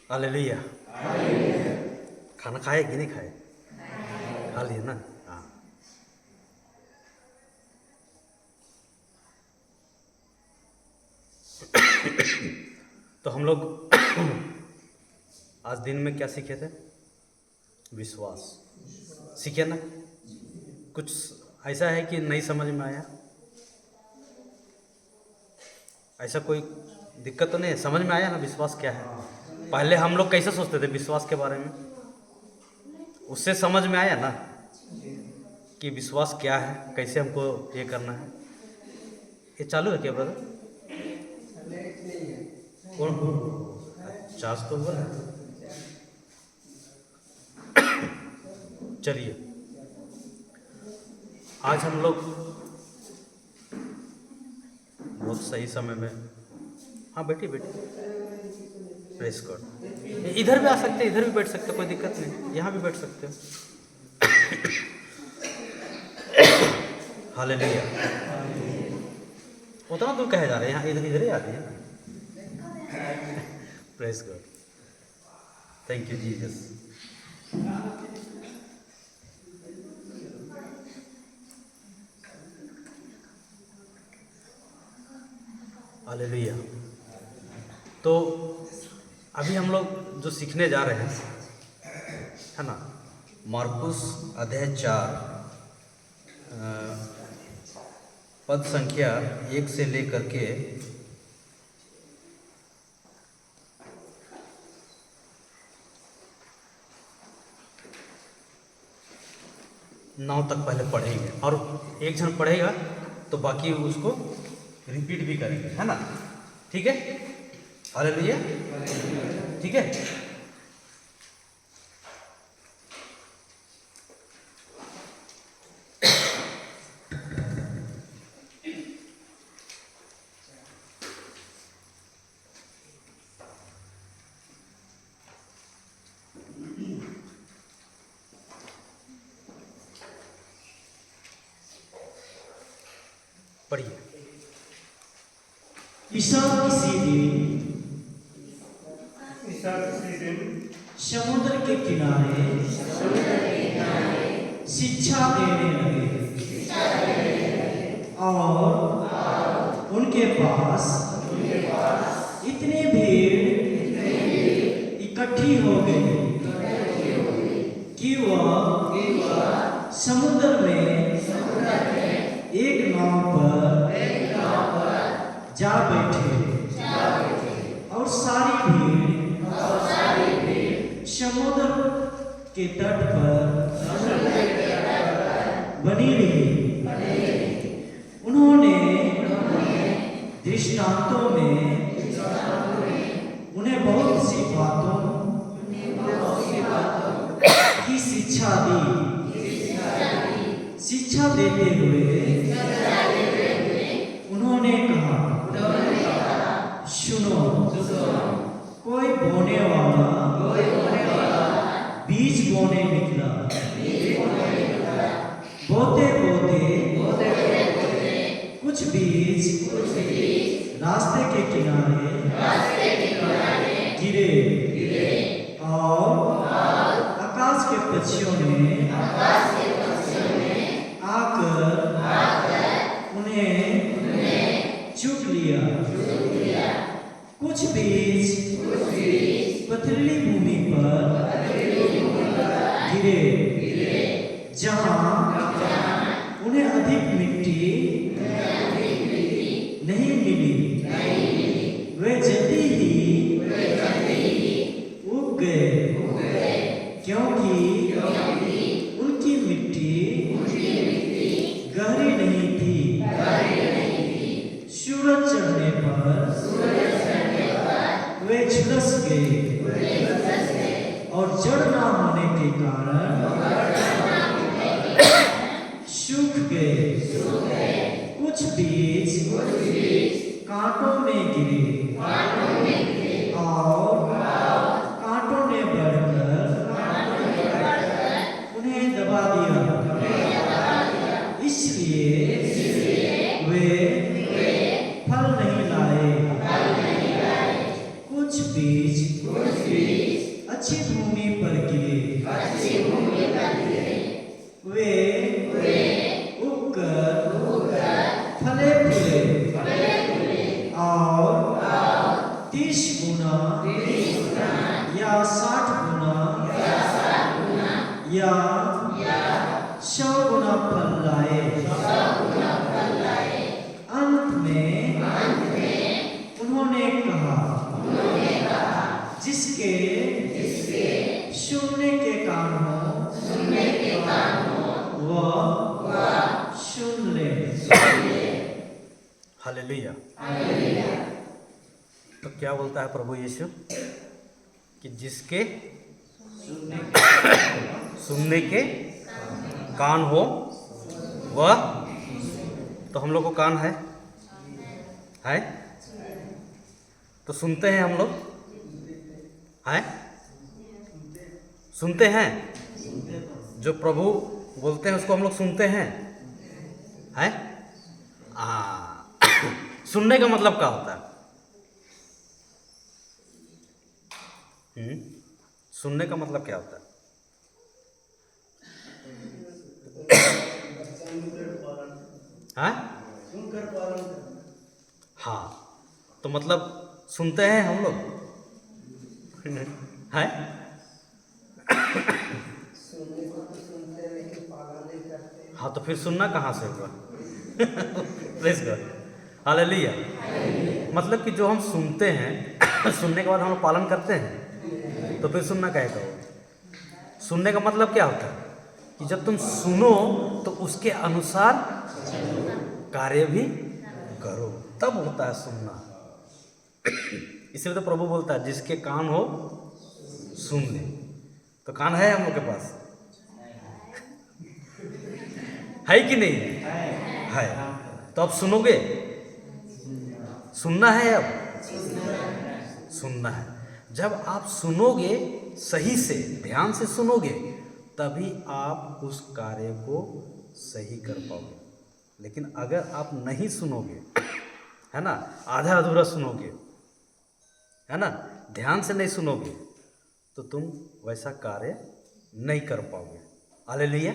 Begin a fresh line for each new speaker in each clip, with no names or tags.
Hallelujah. खाना खाए कि नहीं खाए? खा लिए ना? हाँ। तो हम लोग आज दिन में क्या सीखे थे? विश्वास सीखे ना? कुछ ऐसा है कि नहीं समझ में आया? ऐसा कोई दिक्कत तो नहीं है? समझ में आया ना विश्वास क्या है? पहले हम लोग कैसे सोचते थे विश्वास के बारे में? उससे समझ में आया ना कि विश्वास क्या है, कैसे हमको ये करना है। ये चालू है क्या ब्रदर? कौन? चार्ज तो हुआ है। चलिए, आज हम लोग बहुत सही समय में, हाँ बैठिए बैठिए, प्रेस कर, इधर भी आ सकते हैं, इधर भी बैठ सकते हो, कोई दिक्कत नहीं, यहाँ भी बैठ सकते हो। हालेलुया। उतना दूर कहे जा रहे हैं? यहाँ इधर इधर ही आ रही है। Press God, thank you Jesus. Hallelujah. तो अभी हम लोग जो सीखने जा रहे हैं, है ना, मार्कुस अध्याय 4 पद संख्या 1 से लेकर के 9 तक पहले पढ़ेंगे, और एक जन पढ़ेगा तो बाकी उसको रिपीट भी करेंगे, है ना? ठीक है? हालेलुया। ठीक है। पढ़िए।
ईसा किसी दिन समुद्र के किनारे शिक्षा देने लगे, और उनके पास इतनी भीड़ इकट्ठी हो गई कि वह समुद्र में एक नाव पर जा बैठे, और सारी भीड़ समुद्र के तट पर बनी रही। उन्होंने दृष्टांतों में उन्हें बहुत सी बातों की शिक्षा दी। शिक्षा देते हुए उन्होंने कहा, सुनो, कोई बोने वाला बीज बोने निकला। बोते बोते कुछ बीज रास्ते के किनारे गिरे, और आकाश के पक्षियों ने आकर उन्हें चुग लिया। कुछ बीज पथरीली भूमि पर गिरे, जहाँ उन्हें अधिक मिट्टी नहीं मिली। वे जल्दी ही उग गए, क्योंकि उनकी मिट्टी गहरी नहीं थी। सूरज चढ़ने पर वे झुलस गए, और जड़ ना होने के कारण सूख गए। कुछ बीज कांटों में गिरे, और कांटों ने बढ़कर उन्हें दबा दिया। इसलिए वे फल नहीं लाए। कुछ बीज अच्छी भूमि पर गिरे, वे उगकर फले फूले और 30 गुना या 60 गुना या 100 गुना फल लाए। अंत में उन्होंने कहा, जिसके सुनने के कान हो वह सुन ले।
हालेलुया। तो क्या बोलता है प्रभु यीशु कि जिसके सुनने के कान हो वह, तो हम लोग को कान है तो सुनते हैं हम लोग, है सुनते हैं, जो प्रभु बोलते हैं उसको हम लोग सुनते हैं, है सुनने का मतलब क्या होता है? सुनने का मतलब क्या होता है? हाँ, तो मतलब सुनते हैं हम लोग है हाँ, तो फिर सुनना कहाँ से हुआ? Praise God, hallelujah. मतलब कि जो हम सुनते हैं सुनने के बाद हम लोग पालन करते हैं, तो फिर सुनना कहे का हो? सुनने का मतलब क्या होता है कि जब तुम सुनो तो उसके अनुसार कार्य भी करो, तब होता है सुनना। इसलिए तो प्रभु बोलता है जिसके कान हो सुन ले। तो कान है हम लोग के पास, है कि नहीं है? तो अब सुनोगे, सुनना है, अब सुनना है। जब आप सुनोगे सही से, ध्यान से सुनोगे, तभी आप उस कार्य को सही कर पाओगे। लेकिन अगर आप नहीं सुनोगे, है ना, आधा अधूरा सुनोगे, है ना, ध्यान से नहीं सुनोगे, तो तुम वैसा कार्य नहीं कर पाओगे। Hallelujah,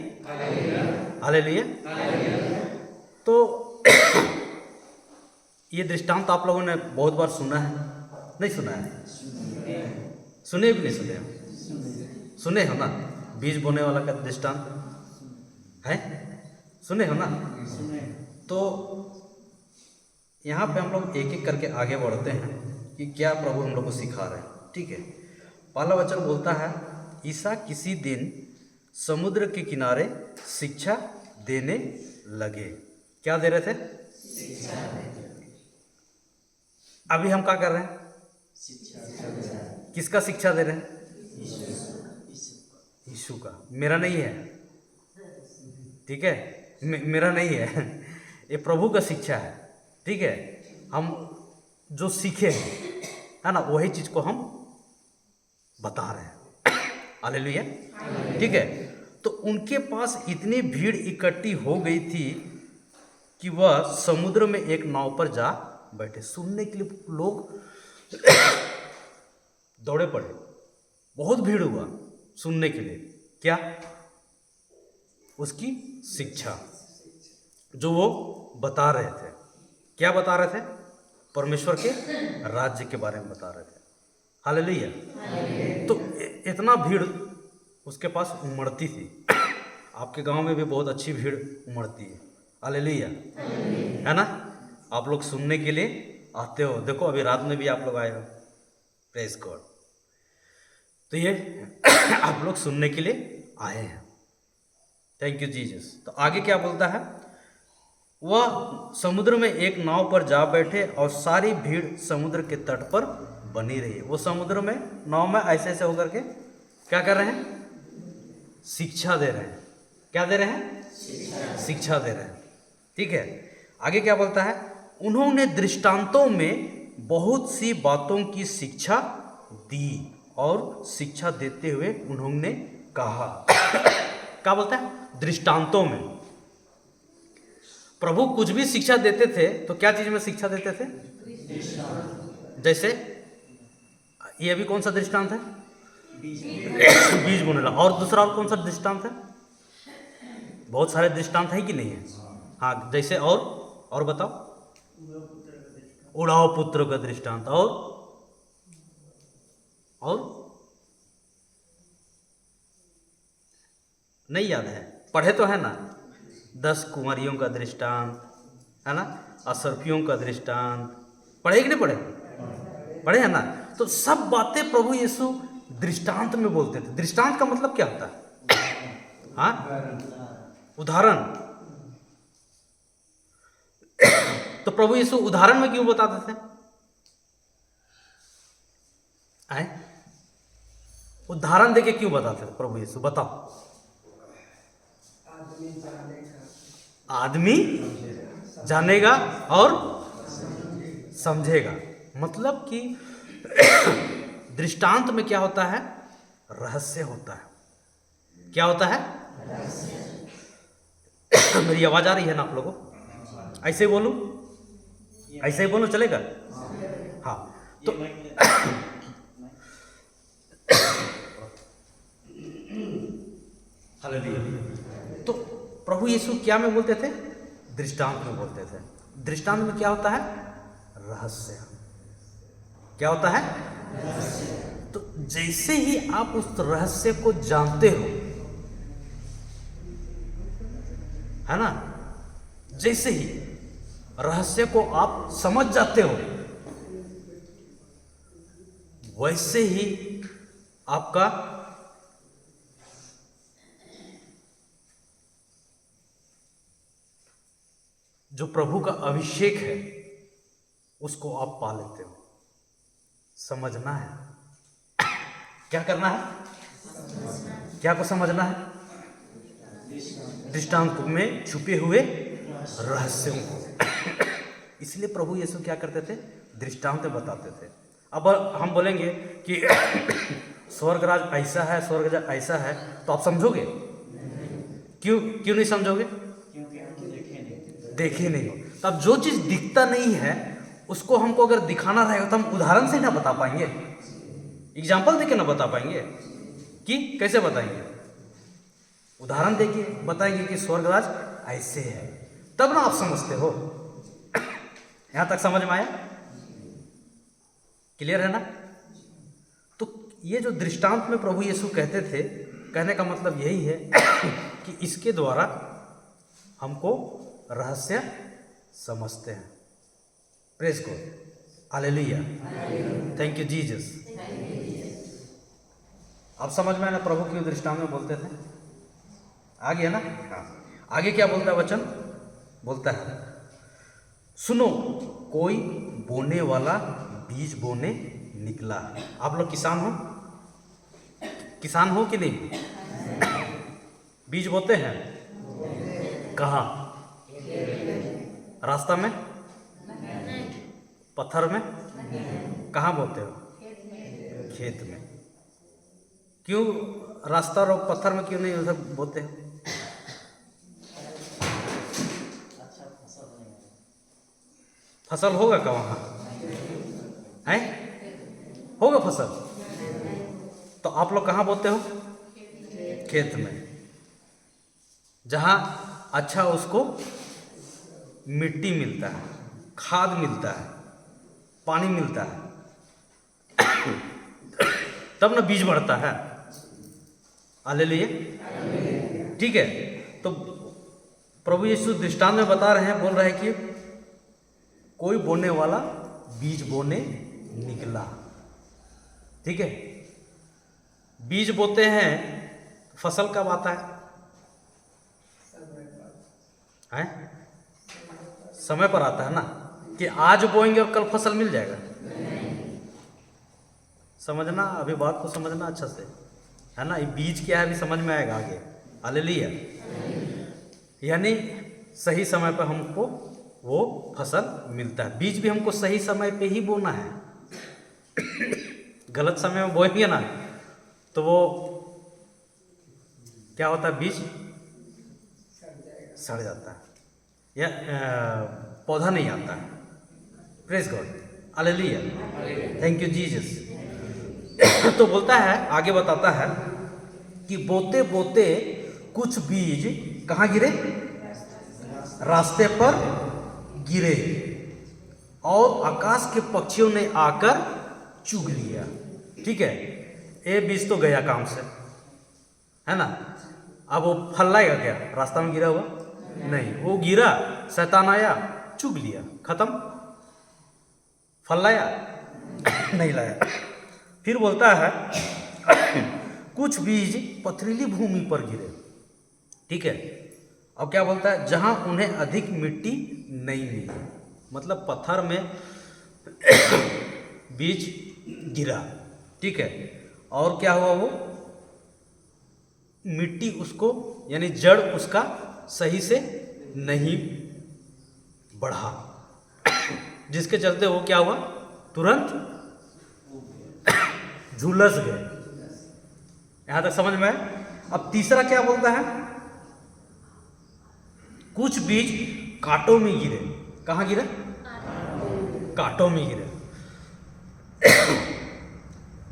hallelujah. तो ये दृष्टांत आप लोगों ने बहुत बार सुना है, नहीं सुना है? सुने भी नहीं सुने? सुने हो ना, बीज बोने वाला का दृष्टांत है, सुने हो ना? तो यहाँ पे हम लोग एक एक करके आगे बढ़ते हैं कि क्या प्रभु हम लोग को सिखा रहे हैं। ठीक है, पहला वचन बोलता है, ईसा किसी दिन समुद्र के किनारे शिक्षा देने लगे। क्या दे रहे थे? अभी हम क्या कर रहे हैं? किसका शिक्षा दे रहे हैं? यीशु का। मेरा नहीं है, ठीक है, मेरा नहीं है, ये प्रभु का शिक्षा है। ठीक है, हम जो सीखे हैं, है ना, वही चीज को हम बता रहे हैं। हालेलुया। ठीक है, तो उनके पास इतनी भीड़ इकट्ठी हो गई थी कि वह समुद्र में एक नाव पर जा बैठे। सुनने के लिए लोग दौड़े पड़े, बहुत भीड़ हुआ सुनने के लिए। क्या? उसकी शिक्षा जो वो बता रहे थे। क्या बता रहे थे? परमेश्वर के राज्य के बारे में बता रहे थे। हालेलुया। तो इतना भीड़ उसके पास उमड़ती थी। आपके गांव में भी बहुत अच्छी भीड़ उमड़ती है। हालेलुया, है ना? आप लोग सुनने के लिए आते हो। देखो अभी रात में भी आप लोग आए हो। Praise God. तो ये आप लोग सुनने के लिए आए हैं। Thank you Jesus. तो आगे क्या बोलता है? वह समुद्र में एक नाव पर जा बैठे और सारी भीड़ समुद्र के तट पर बनी रही। वो समुद्र में नाव में ऐसे ऐसे होकर के क्या कर रहे हैं? शिक्षा दे रहे हैं। क्या दे रहे हैं? शिक्षा दे रहे हैं। ठीक है, आगे क्या बोलता है? उन्होंने दृष्टांतों में बहुत सी बातों की शिक्षा दी और शिक्षा देते हुए उन्होंने कहा। क्या बोलता है? दृष्टांतों में। प्रभु कुछ भी शिक्षा देते थे तो क्या चीज में शिक्षा देते थे? जैसे ये अभी कौन सा दृष्टांत है? बीज बोने लगा। और दूसरा और कौन सा दृष्टांत है? बहुत सारे दृष्टांत है कि नहीं है? हाँ, जैसे और बताओ। उड़ाव पुत्र का दृष्टांत। और नहीं याद है? पढ़े तो है ना? 10 कुंवरियों का दृष्टांत है ना, असर्फियों का दृष्टांत पढ़े कि नहीं पढ़े? पढ़े है ना? तो सब बातें प्रभु यीशु दृष्टांत में बोलते थे। दृष्टांत का मतलब क्या होता है? हाँ, उदाहरण। तो प्रभु यीशु उदाहरण में क्यों बताते थे? आए? उदाहरण देके क्यों बताते थे प्रभु यीशु? बताओ। आदमी जानेगा और समझेगा। मतलब कि दृष्टांत में क्या होता है? रहस्य होता है। क्या होता है? मेरी आवाज आ रही है ना आप लोगों को? ऐसे ही बोलूं? ऐसे ही बोलूं चलेगा? हाँ। तो हालेलुया। तो प्रभु यीशु क्या में बोलते थे? दृष्टांत में बोलते थे। दृष्टांत में क्या होता है? रहस्य। क्या होता है? तो जैसे ही आप उस रहस्य को जानते हो, है ना, जैसे ही रहस्य को आप समझ जाते हो, वैसे ही आपका जो प्रभु का अभिषेक है उसको आप पा लेते हो। समझना है। क्या करना है? क्या को समझना है? दृष्टांत में छुपे हुए रहस्यों को। इसलिए प्रभु यीशु क्या करते थे? दृष्टांत बताते थे। अब हम बोलेंगे कि स्वर्ग राज ऐसा है, स्वर्ग राज ऐसा है, तो आप समझोगे? क्यों नहीं समझोगे? देखे नहीं हो। तो अब जो चीज दिखता नहीं है उसको हमको अगर दिखाना रहेगा तो हम उदाहरण से ना बता पाएंगे, एग्जाम्पल देके ना बता पाएंगे। कि कैसे बताएंगे? उदाहरण देके बताएंगे कि स्वर्ग राज ऐसे है, तब ना आप समझते हो। यहां तक समझ में आया? क्लियर है ना? तो ये जो दृष्टांत में प्रभु यीशु कहते थे, कहने का मतलब यही है कि इसके द्वारा हमको रहस्य समझते हैं। Praise God, hallelujah, thank you Jesus. अब समझ में आया ना प्रभु क्यों दृष्टांत में बोलते थे? आगे है ना? हाँ। आगे क्या बोलता है वचन? बोलता है, सुनो, कोई बोने वाला बीज बोने निकला। आप लोग किसान हो? किसान हो कि नहीं? बीज बोते हैं कहाँ? रास्ता में? पत्थर में? कहाँ बोते हो? खेत में। क्यों रास्ता और पत्थर में क्यों नहीं उधर बोते हैं? फसल होगा क्या वहाँ? है? होगा फसल? तो आप लोग कहाँ बोते हो? खेत में, जहाँ अच्छा उसको मिट्टी मिलता है, खाद मिलता है, पानी मिलता है, तब ना बीज बढ़ता है। हालेलुया, ठीक है। तो प्रभु यीशु दृष्टांत में बता रहे हैं, बोल रहे हैं कि कोई बोने वाला बीज बोने निकला। ठीक है, बीज बोते हैं, फसल कब आता है? समय पर आता है ना, कि आज बोएंगे और कल फसल मिल जाएगा। समझना, अभी बात को समझना अच्छा से, है ना। ये बीज क्या है अभी समझ में आएगा आगे। हालेलुया। यानी सही समय पर हमको वो फसल मिलता है। बीज भी हमको सही समय पे ही बोना है। गलत समय में बोएंगे ना तो वो क्या होता है, बीज सड़ जाता है या पौधा नहीं आता है। Praise God, hallelujah, thank you Jesus. तो बोलता है, आगे बताता है कि बोते बोते कुछ बीज कहाँ गिरे? रास्ते पर गिरे और आकाश के पक्षियों ने आकर चुग लिया। ठीक है, ये बीज तो गया काम से, है ना। अब वो फल लाएगा क्या? रास्ता में गिरा हुआ नहीं, वो गिरा, शैतान आया, चुग लिया, खत्म। फल लाया? नहीं लाया। फिर बोलता है कुछ बीज पथरीली भूमि पर गिरे। ठीक है, अब क्या बोलता है? जहां उन्हें अधिक मिट्टी नहीं मिली, मतलब पत्थर में बीज गिरा। ठीक है, और क्या हुआ? वो मिट्टी उसको, यानी जड़ उसका सही से नहीं बढ़ा, जिसके चलते वो क्या हुआ? तुरंत झुलस गए। यहां तक समझ में आया? अब तीसरा क्या बोलता है? कुछ बीज कांटों में गिरे। कहां गिरे? कांटों में गिरे।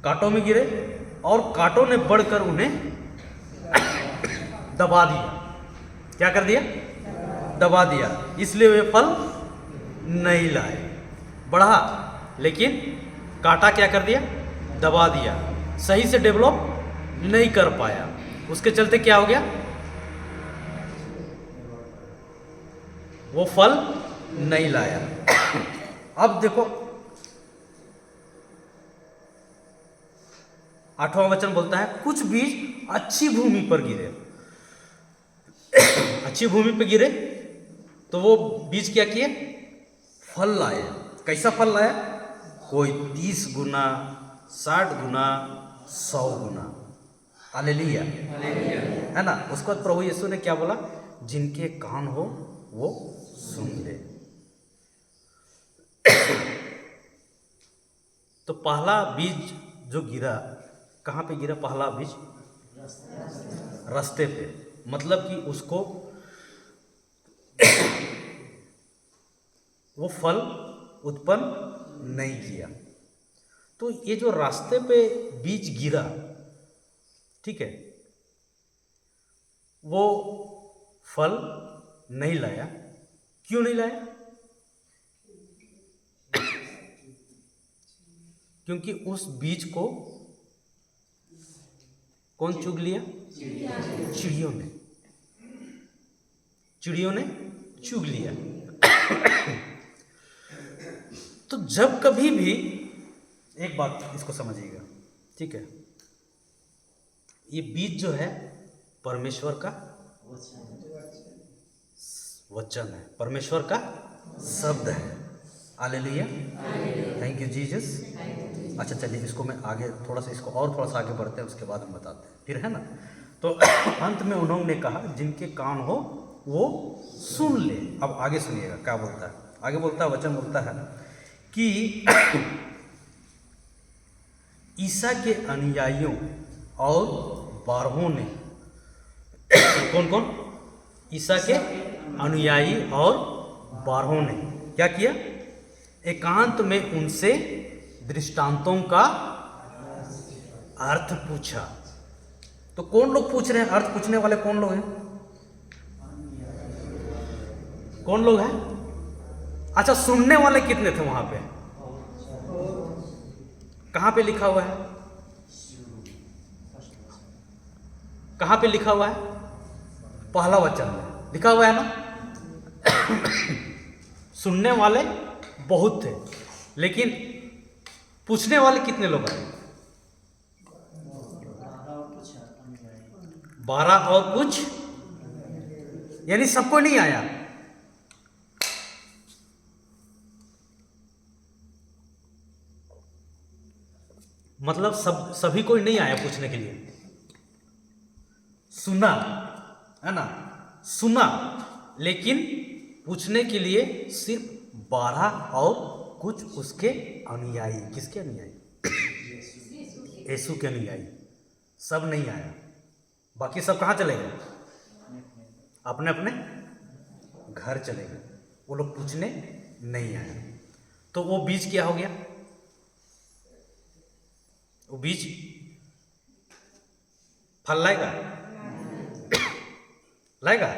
कांटों में गिरे और कांटों ने बढ़कर उन्हें दबा दिया। क्या कर दिया? दबा दिया, इसलिए वे फल नहीं लाए। बढ़ा, लेकिन कांटा क्या कर दिया? दबा दिया, सही से डेवलप नहीं कर पाया। उसके चलते क्या हो गया? वो फल नहीं लाया। अब देखो 8वां वचन बोलता है कुछ बीज अच्छी भूमि पर गिरे। अच्छी भूमि पर गिरे तो वो बीज क्या किए? फल लाए। कैसा फल लाया? कोई 30 गुना, 60 गुना, 100 गुना। हालेलुया, है ना। उसके बाद प्रभु यीशु ने क्या बोला? जिनके कान हो वो सुन ले। तो पहला बीज जो गिरा, कहाँ पे गिरा? पहला बीज रास्ते पे, मतलब कि उसको वो फल उत्पन्न नहीं किया। तो ये जो रास्ते पे बीज गिरा, ठीक है, वो फल नहीं लाया। क्यों नहीं लाया? क्योंकि उस बीज को कौन चुग लिया? चिड़ियों ने। चिड़ियों ने चुग लिया। तो जब कभी भी, एक बात इसको समझिएगा, ठीक है, ये बीज जो है परमेश्वर का वचन है, परमेश्वर का शब्द है। Hallelujah, thank you Jesus. अच्छा चलिए, इसको मैं आगे थोड़ा सा, इसको और थोड़ा सा आगे बढ़ते हैं, उसके बाद हम बताते हैं फिर, है ना। तो अंत में उन्होंने कहा जिनके कान हो वो सुन ले। अब आगे सुनिएगा क्या बोलता है। आगे बोलता है, वचन बोलता है कि ईसा के अनुयायियों और 12 ने, कौन कौन? ईसा के अनुयायी और 12 ने क्या किया? एकांत में उनसे दृष्टांतों का अर्थ पूछा। तो कौन लोग पूछ रहे हैं? अर्थ पूछने वाले कौन लोग हैं? कौन लोग हैं? अच्छा, सुनने वाले कितने थे वहां पे? कहां पे लिखा हुआ है? कहां पे लिखा हुआ है? पहला वचन में लिखा हुआ है ना। सुनने वाले बहुत थे, लेकिन पूछने वाले कितने लोग आए? 12 और कुछ, यानी सबको नहीं आया। मतलब सभी कोई नहीं आया पूछने के लिए। सुना, है ना, सुना, लेकिन पूछने के लिए सिर्फ 12 और कुछ उसके अनुयायी। किसके अनुयायी? यीशु के अनुयायी। सब नहीं आया। बाकी सब कहाँ चले गए? अपने अपने घर चले गए। वो लोग पूछने नहीं आए। तो वो बीज क्या हो गया? वो बीज फल लाएगा? लाएगा?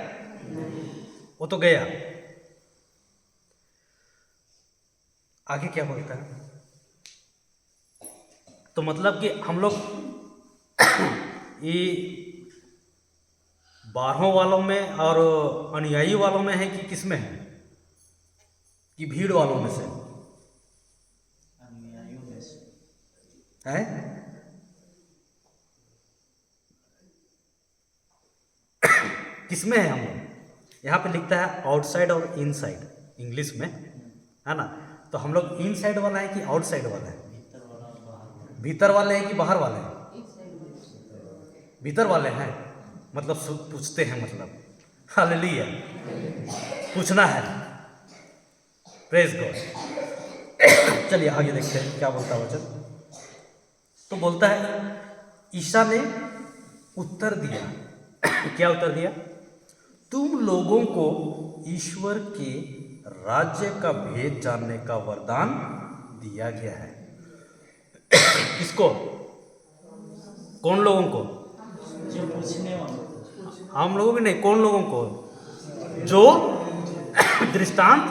वो तो गया। आगे क्या बोलता है? तो मतलब कि हम लोग ये 12 वालों में और अनुयायी वालों में है कि किस में है? कि भीड़ वालों में से
अनुयायियों में से
है? किस में है हम लोग? यहाँ पे लिखता है आउटसाइड और इनसाइड इंग्लिश में, है ना? तो हम लोग इनसाइड वाला है कि आउटसाइड वाला है?
भीतर वाला और बाहर
भीतर वाले हैं कि बाहर वाले हैं? भीतर वाले हैं। मतलब पूछते हैं, मतलब हालेलुया, पूछना है। Praise God. चलिए आगे देखते हैं क्या बोलता है वचन। तो बोलता है ईसा ने उत्तर दिया। क्या उत्तर दिया? तुम लोगों को ईश्वर के राज्य का भेद जानने का वरदान दिया गया है। किसको? कौन लोगों को?
जो पूछने वालों को।
हम लोगों को नहीं, कौन लोगों को? जो दृष्टांत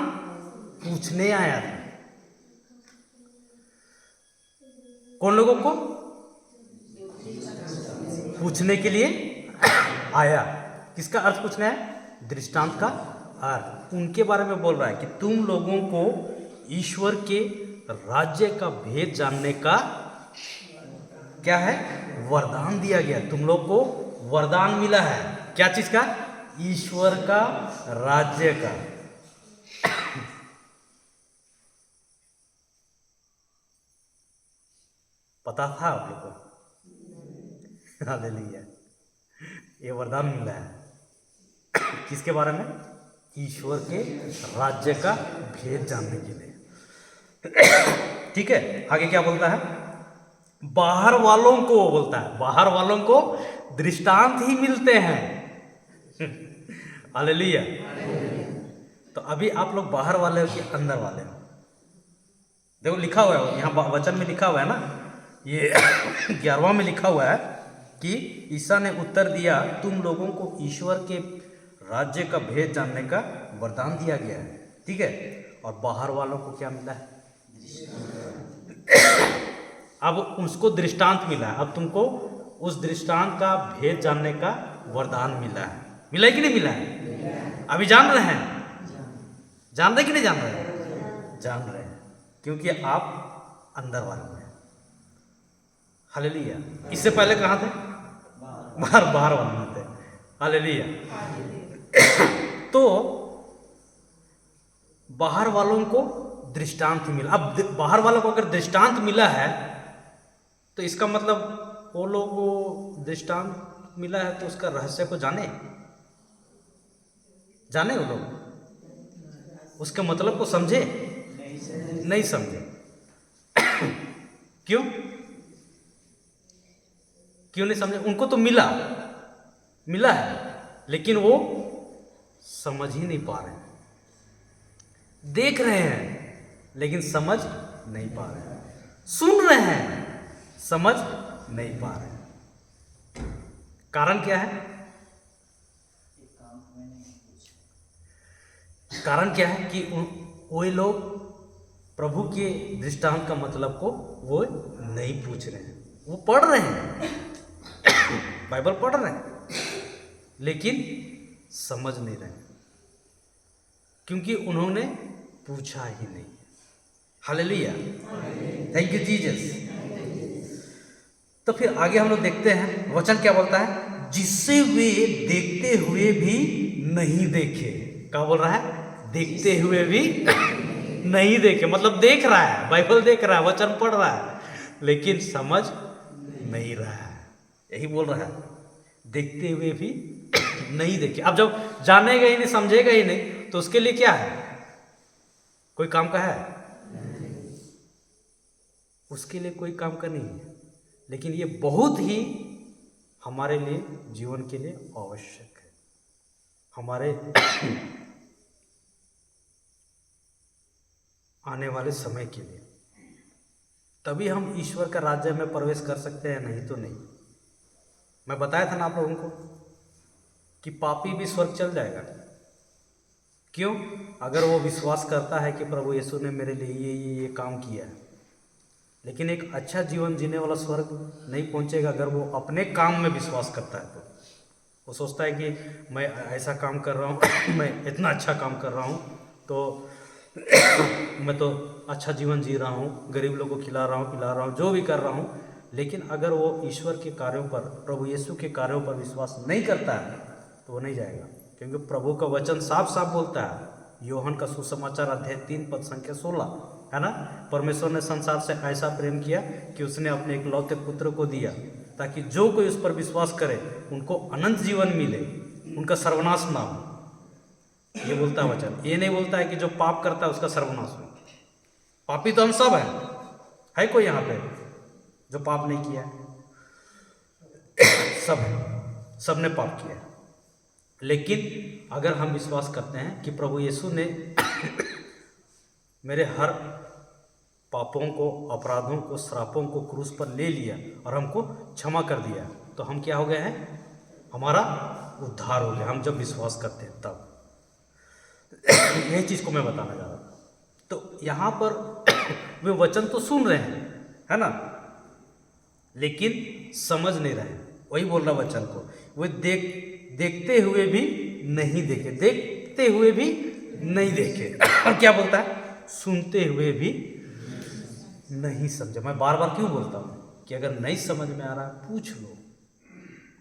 पूछने आया था। कौन लोगों को? पूछने के लिए आया। किसका अर्थ पूछना है? दृष्टांत का अर्थ। उनके बारे में बोल रहा है कि तुम लोगों को ईश्वर के राज्य का भेद जानने का क्या है? वरदान दिया गया। तुम लोग को वरदान मिला है। क्या चीज का? ईश्वर का राज्य का। पता था आप लोग को? हालेलुया, ये वरदान मिला है। किसके बारे में? ईश्वर के राज्य का भेद जानने के लिए। ठीक है, आगे क्या बोलता है? बाहर वालों को बोलता है, बाहर वालों को दृष्टांत ही मिलते हैं। हालेलुया। तो अभी आप लोग बाहर वाले हो कि अंदर वाले हो? देखो लिखा हुआ है यहाँ, वचन में लिखा हुआ है ना, ये 11वां में लिखा हुआ है कि ईसा ने उत्तर दिया, तुम लोगों को ईश्वर के राज्य का भेद जानने का वरदान दिया गया है। ठीक है, और बाहर वालों को क्या मिला है? अब उसको दृष्टांत मिला है। अब तुमको उस दृष्टांत का भेद जानने का वरदान मिला है। मिला है कि नहीं मिला है? अभी जान रहे हैं? जान रहे कि नहीं जान रहे? जान रहे हैं, क्योंकि आप अंदर वाले हैं। हालेलुया। इससे पहले कहाँ थे? बाहर वाले में थे। हालेलुया। तो बाहर वालों को दृष्टांत मिला। अब बाहर वालों को अगर दृष्टांत मिला है तो इसका मतलब वो लोग को दृष्टांत मिला है तो उसका रहस्य को जाने वो लोग, उसके मतलब को समझे? नहीं समझे। क्यों नहीं समझे? उनको तो मिला है, लेकिन वो समझ ही नहीं पा रहे। देख रहे हैं लेकिन समझ नहीं पा रहे। सुन रहे हैं, समझ नहीं पा रहे। कारण क्या है? कारण क्या है कि वो लोग प्रभु के दृष्टांत का मतलब को वो नहीं पूछ रहे हैं। वो पढ़ रहे हैं, बाइबल पढ़ रहे हैं, लेकिन समझ नहीं रहे, क्योंकि उन्होंने पूछा ही नहीं। Hallelujah, thank you Jesus. तो फिर आगे हम लोग देखते हैं वचन क्या बोलता है, जिससे वे देखते हुए भी नहीं देखे। क्या बोल रहा है? देखते हुए भी नहीं देखे, मतलब देख रहा है, बाइबल देख रहा है, वचन पढ़ रहा है, लेकिन समझ नहीं रहा है। यही बोल रहा है, देखते हुए भी नहीं देखे। अब जब जानेगा ही नहीं, समझेगा ही नहीं, तो उसके लिए क्या है? कोई काम का है? उसके लिए कोई काम का नहीं है। लेकिन ये बहुत ही हमारे लिए, जीवन के लिए आवश्यक है, हमारे आने वाले समय के लिए। तभी हम ईश्वर का राज्य में प्रवेश कर सकते हैं, नहीं तो नहीं। मैं बताया था ना आप लोगों को कि पापी भी स्वर्ग चल जाएगा। क्यों? अगर वो विश्वास करता है कि प्रभु यीशु ने मेरे लिए ये काम किया है। लेकिन एक अच्छा जीवन जीने वाला स्वर्ग नहीं पहुंचेगा अगर वो अपने काम में विश्वास करता है। तो वो सोचता है कि मैं ऐसा काम कर रहा हूँ मैं इतना अच्छा काम कर रहा हूँ, तो मैं तो अच्छा जीवन जी रहा हूँ, गरीब लोगों को खिला रहा हूँ, पिला रहा हूँ, जो भी कर रहा हूँ। लेकिन अगर वो ईश्वर के कार्यों पर, प्रभु यीशु के कार्यों पर विश्वास नहीं करता है तो वो नहीं जाएगा। क्योंकि प्रभु का वचन साफ साफ बोलता है, यूहन्ना का सुसमाचार अध्याय 3 पद संख्या 16, है ना। परमेश्वर ने संसार से ऐसा प्रेम किया कि उसने अपने इकलौते पुत्र को दिया, ताकि जो कोई उस पर विश्वास करे उनको अनंत जीवन मिले, उनका सर्वनाश ना हो। ये बोलता है वचन। ये नहीं बोलता है कि जो पाप करता है उसका सर्वनाश हो। पापी तो हम सब है कोई यहाँ पे जो पाप नहीं किया है? सब है, सब ने पाप किया है। लेकिन अगर हम विश्वास करते हैं कि प्रभु यीशु ने मेरे हर पापों को, अपराधों को, श्रापों को क्रूस पर ले लिया और हमको क्षमा कर दिया, तो हम क्या हो गए हैं? हमारा उद्धार हो गया। हम जब विश्वास करते हैं तब यही चीज़ को मैं बताना चाह रहा था। तो यहाँ पर वे वचन तो सुन रहे हैं, है ना, लेकिन समझ नहीं रहे। वही बोल रहा वचन को, वे देखते हुए भी नहीं देखे, देखते हुए भी नहीं देखे। और क्या बोलता है? सुनते हुए भी नहीं समझे। मैं बार बार क्यों बोलता हूँ कि अगर नहीं समझ में आ रहा है पूछ लो,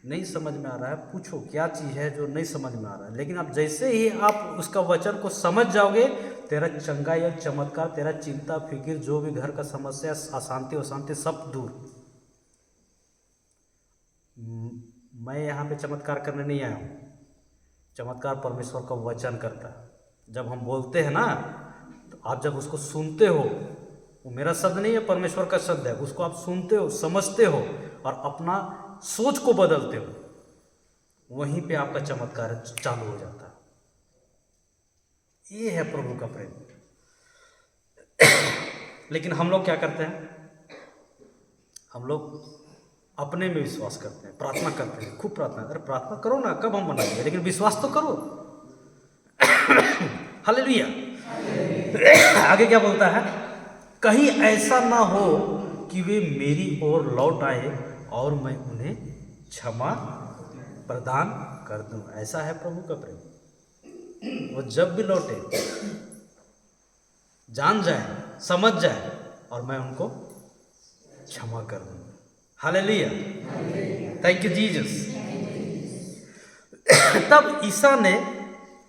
नहीं समझ में आ रहा है पूछो, क्या चीज़ है जो नहीं समझ में आ रहा है। लेकिन आप जैसे ही आप उसका वचन को समझ जाओगे, तेरा चंगाई और चमत्कार, तेरा चिंता फिक्र, जो भी घर का समस्या, अशांति सब दूर। मैं यहाँ पे चमत्कार करने नहीं आया हूँ। चमत्कार परमेश्वर का वचन करता है। जब हम बोलते हैं ना, तो आप जब उसको सुनते हो, वो मेरा शब्द नहीं है, परमेश्वर का शब्द है, उसको आप सुनते हो, समझते हो और अपना सोच को बदलते हो, वहीं पे आपका चमत्कार चालू हो जाता है। ये है प्रभु का प्रेम। लेकिन हम लोग क्या करते हैं? हम लोग अपने में विश्वास करते हैं, प्रार्थना करते हैं, खूब प्रार्थना। अरे प्रार्थना करो ना, कब हम मनाएंगे, लेकिन विश्वास तो करो। हालेलुया। आगे क्या बोलता है? कहीं ऐसा ना हो कि वे मेरी ओर लौट आए और मैं उन्हें क्षमा प्रदान कर दूं। ऐसा है प्रभु का प्रेम। वो जब भी लौटे, जान जाए, समझ जाए और मैं उनको क्षमा कर दूं। Hallelujah, thank you Jesus. तब ईसा ने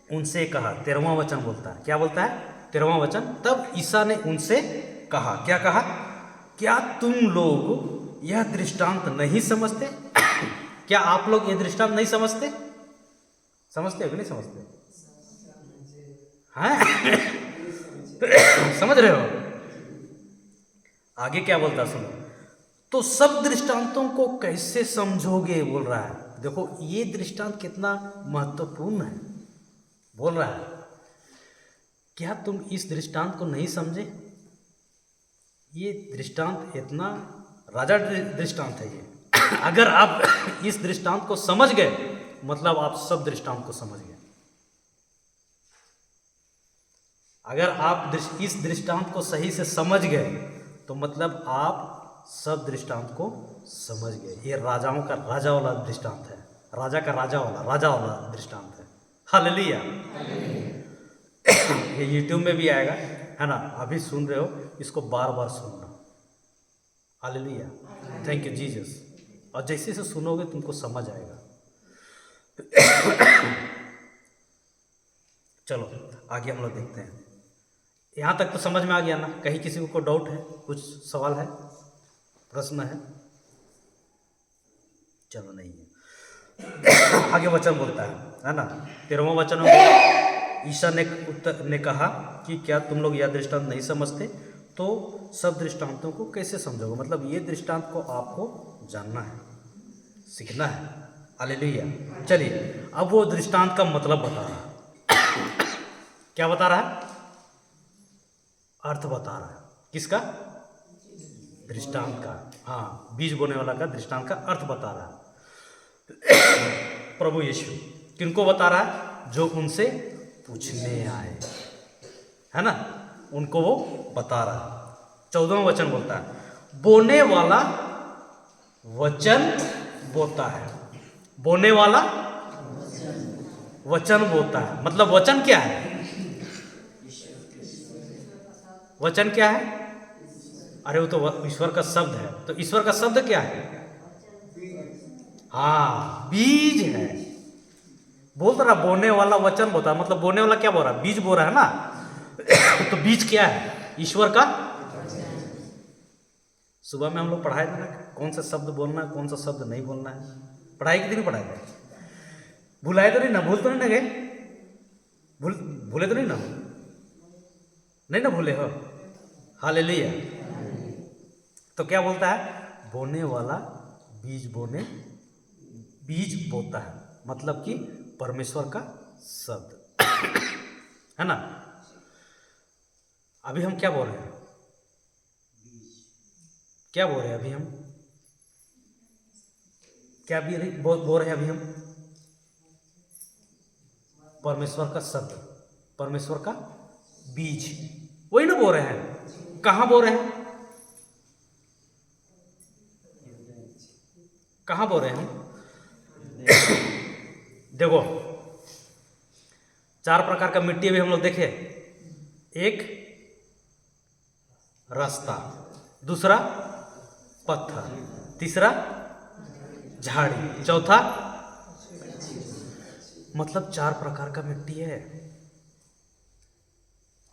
उनसे कहा, 13वां वचन बोलता है, क्या बोलता है? 13वां वचन, तब ईसा ने उनसे कहा, क्या कहा? क्या तुम लोग यह दृष्टांत नहीं समझते? क्या आप लोग ये दृष्टांत नहीं समझते? समझते हो कि नहीं समझते? हैं? समझ रहे हो? आगे क्या बोलता सुनो। तो सब दृष्टांतों को कैसे समझोगे, बोल रहा है। देखो ये दृष्टांत कितना महत्वपूर्ण है। बोल रहा है, क्या तुम इस दृष्टांत को नहीं समझे? ये दृष्टांत इतना राजा दृष्टांत है ये। अगर आप इस दृष्टांत को समझ गए, मतलब आप सब दृष्टांत को समझ गए। अगर आप इस दृष्टांत को सही से समझ गए, तो मतलब आप सब दृष्टांत को समझ गए। ये राजाओं का राजा वाला दृष्टांत है, राजा का राजा वाला दृष्टांत है। हालेलुया। ये यूट्यूब में भी आएगा, है ना। अभी सुन रहे हो, इसको बार बार सुनना। Hallelujah, thank you Jesus. और जैसे से सुनोगे तुमको समझ आएगा। चलो आगे हम लोग देखते हैं। यहाँ तक तो समझ में आ गया ना? कहीं किसी को डाउट है, कुछ सवाल है, प्रश्न है? चलो नहीं है। आगे वचन बोलता है ना, 13वां वचन में ईसा ने कहा कि क्या तुम लोग यह दृष्टांत नहीं समझते? तो सब दृष्टांतों को कैसे समझोगे? मतलब ये दृष्टांत को आपको जानना है, सीखना है। हालेलुया। चलिए अब वो दृष्टांत का मतलब बता रहा है। क्या बता रहा है? अर्थ बता रहा है। किसका? दृष्टांत का, हाँ, बीज बोने वाला का दृष्टांत का अर्थ बता रहा है प्रभु यीशु। किनको बता रहा है? जो उनसे पूछने आए, है ना, उनको वो बता रहा है। 14वां वचन बोलता है, बोने वाला वचन बोता है। बोने वाला वचन बोता है, मतलब वचन क्या है? वचन क्या है? अरे वो तो ईश्वर का शब्द है। तो ईश्वर का शब्द क्या है? हाँ, बीज है। बोल तो रहा बोने वाला वचन बोता है, मतलब बोने वाला क्या बोल रहा है? बीज बो रहा है ना। तो बीज क्या है? ईश्वर का। सुबह में हम लोग पढ़ाए थे ना, कौन सा शब्द बोलना है, कौन सा शब्द नहीं बोलना है। पढ़ाई कितनी नहीं पढ़ाए थे? भुलाए तो नहीं ना? भूल तो नहीं ना गए? भूले तो नहीं ना? नहीं ना भूले हो? हालेलुया। तो क्या बोलता है? बोने वाला बीज बोता है, मतलब कि परमेश्वर का शब्द, है ना। अभी हम क्या बोल रहे हैं? क्या बोल रहे हैं अभी हम? क्या भी बोल रहे हैं अभी हम? परमेश्वर का शब्द, परमेश्वर का बीज, वही ना बोल रहे हैं। कहाँ बोल रहे हैं? कहाँ बोल रहे हैं हम? देखो, 4 प्रकार का मिट्टी अभी हम लोग देखे। एक रास्ता, दूसरा पत्थर, तीसरा झाड़ी, चौथा, मतलब 4 प्रकार का मिट्टी है।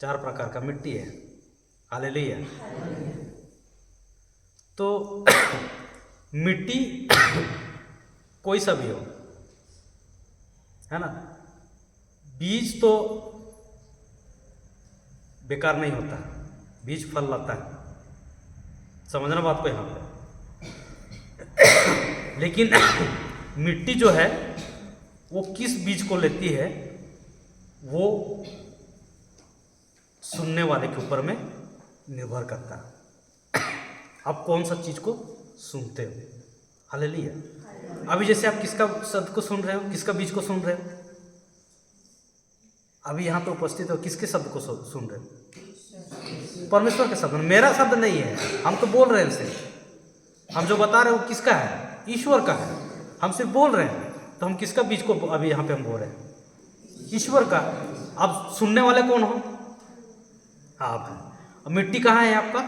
4 प्रकार का मिट्टी है। हालेलुया। तो मिट्टी कोई सा भी हो, है ना, बीज तो बेकार नहीं होता, बीज फल लाता है। समझना बात को यहाँ पे। लेकिन मिट्टी जो है वो किस बीज को लेती है, वो सुनने वाले के ऊपर में निर्भर करता है। आप कौन सा चीज को सुनते हो। हालेलुया। अभी जैसे आप किसका शब्द को सुन रहे हो, किसका बीज को सुन रहे हो? अभी यहाँ पे उपस्थित हो, किसके शब्द को सुन रहे हो? परमेश्वर के शब्द। मेरा शब्द नहीं है, हम तो बोल रहे हैं सिर्फ। हम जो बता रहे हो किसका है? ईश्वर का है। हम सिर्फ बोल रहे हैं। तो हम किसका बीज को अभी यहाँ पे हम बोल रहे हैं? ईश्वर का। अब सुनने वाले कौन हो? आप हैं। अब मिट्टी कहाँ है आपका?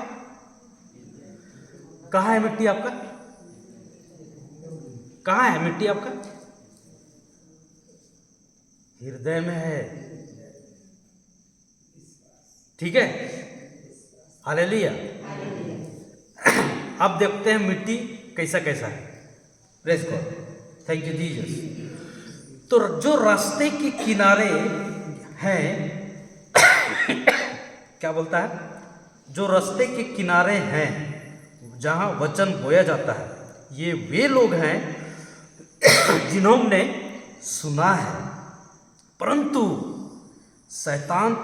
कहाँ है मिट्टी आपका? कहाँ है मिट्टी आपका? हृदय में है। ठीक है, हालेलुया। अब देखते हैं मिट्टी कैसा कैसा है। Praise God, thank you Jesus. तो जो रास्ते के किनारे हैं, क्या बोलता है? जो रास्ते के किनारे हैं, जहां वचन बोया जाता है, ये वे लोग हैं जिन्होंने सुना है, परंतु शैतान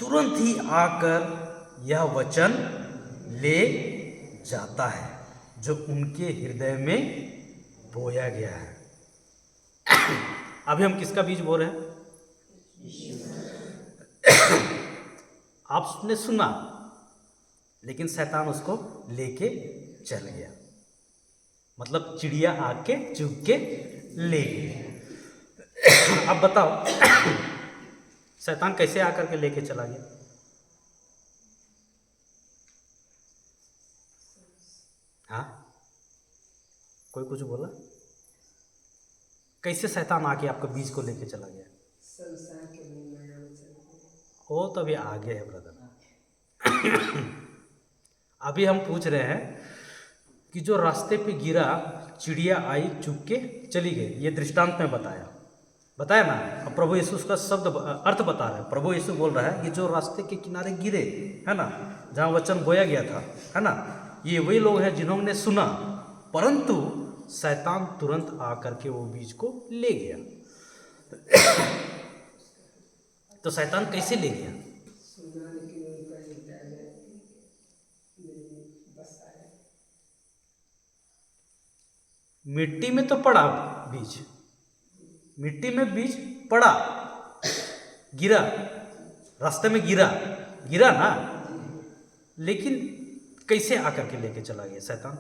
तुरंत ही आकर यह वचन ले जाता है जो उनके हृदय में बोया गया है। अभी हम किसका बीज बो रहे हैं? आपने सुना, लेकिन शैतान उसको लेके चल गया, मतलब चिड़िया आके चुग के ले गई। अब बताओ शैतान कैसे आकर के लेके चला गया? हाँ, कोई कुछ बोला? कैसे शैतान आके आपका बीज को लेके चला गया? वो तो अभी आगे है ब्रदर। अभी हम पूछ रहे हैं कि जो रास्ते पे गिरा, चिड़िया आई चुग के चली गई, ये दृष्टांत में बताया ना। अब प्रभु यीशु उसका शब्द अर्थ बता रहे हैं। प्रभु यीशु बोल रहा है कि जो रास्ते के किनारे गिरे, है ना, जहाँ वचन बोया गया था, है ना, ये वही लोग हैं जिन्होंने सुना, परंतु शैतान तुरंत आकर के वो बीज को ले गया। तो शैतान कैसे ले गया? मिट्टी में तो पड़ा बीज, मिट्टी में बीज पड़ा, गिरा, रास्ते में गिरा, गिरा ना, लेकिन कैसे आकर के लेके चला गया शैतान?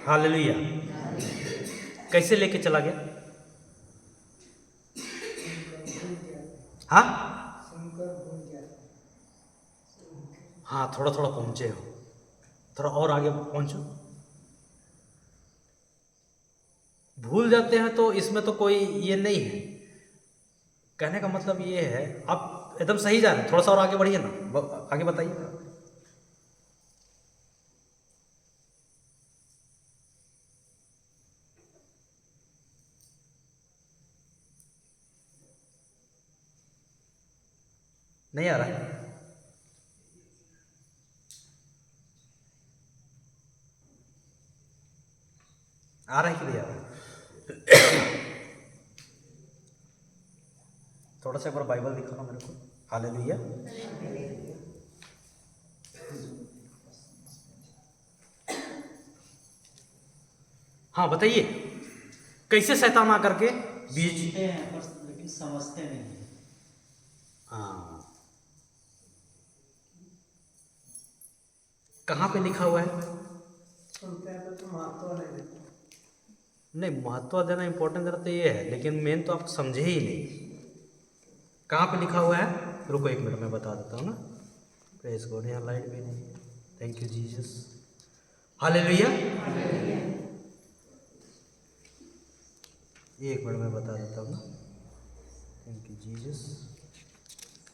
हालेलुया। कैसे लेके चला गया? हाँ हाँ, थोड़ा थोड़ा पहुंचे हो, थोड़ा और आगे पहुंचो। भूल जाते हैं तो इसमें तो कोई ये नहीं है। कहने का मतलब ये है, आप एकदम सही जा रहे हैं, थोड़ा सा और आगे बढ़िए ना, आगे बताइए। नहीं आ रहा है? आ रहा है कि नहीं आ रहा है? थोड़ा सा एक बार बाइबल दिखाओ मेरे को। हालेलुया। हाँ बताइए, कैसे शैतान आकर के बीज?
सुनते हैं पर लेकिन समझते नहीं हैं।
हाँ, कहाँ पे लिखा हुआ है?
सुनते हैं तो महत्व नहीं देते।
नहीं, महत्व देना इंपॉर्टेंट देना तो ये है, लेकिन मेन तो आप समझे ही नहीं। कहाँ पे लिखा हुआ है? रुको एक मिनट में बता देता हूँ ना। Praise God. यहाँ लाइट भी नहीं है। Thank you Jesus. हालेलुया। एक मिनट में बता देता हूँ ना। Thank you Jesus.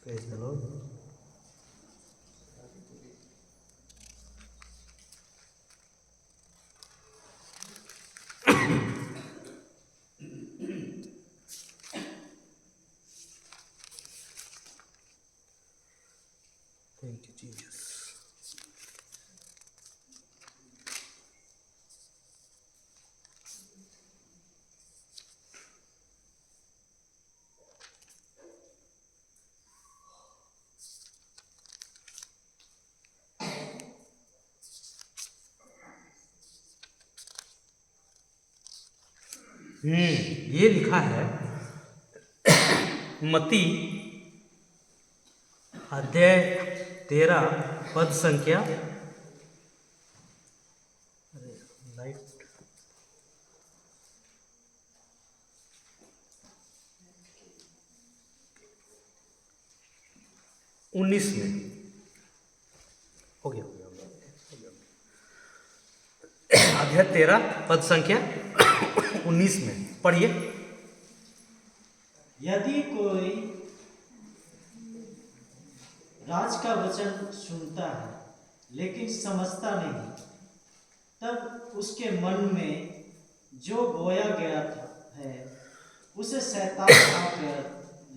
Praise the Lord. Thank you Jesus. ये लिखा है मत्ती अध्याय 13 पद संख्या, लाइट 19 में हो गया। अध्याय 13 पद संख्या 19 में पढ़िए।
यदि कोई राज का वचन सुनता है लेकिन समझता नहीं, तब उसके मन में जो बोया गया है उसे शैतान आकर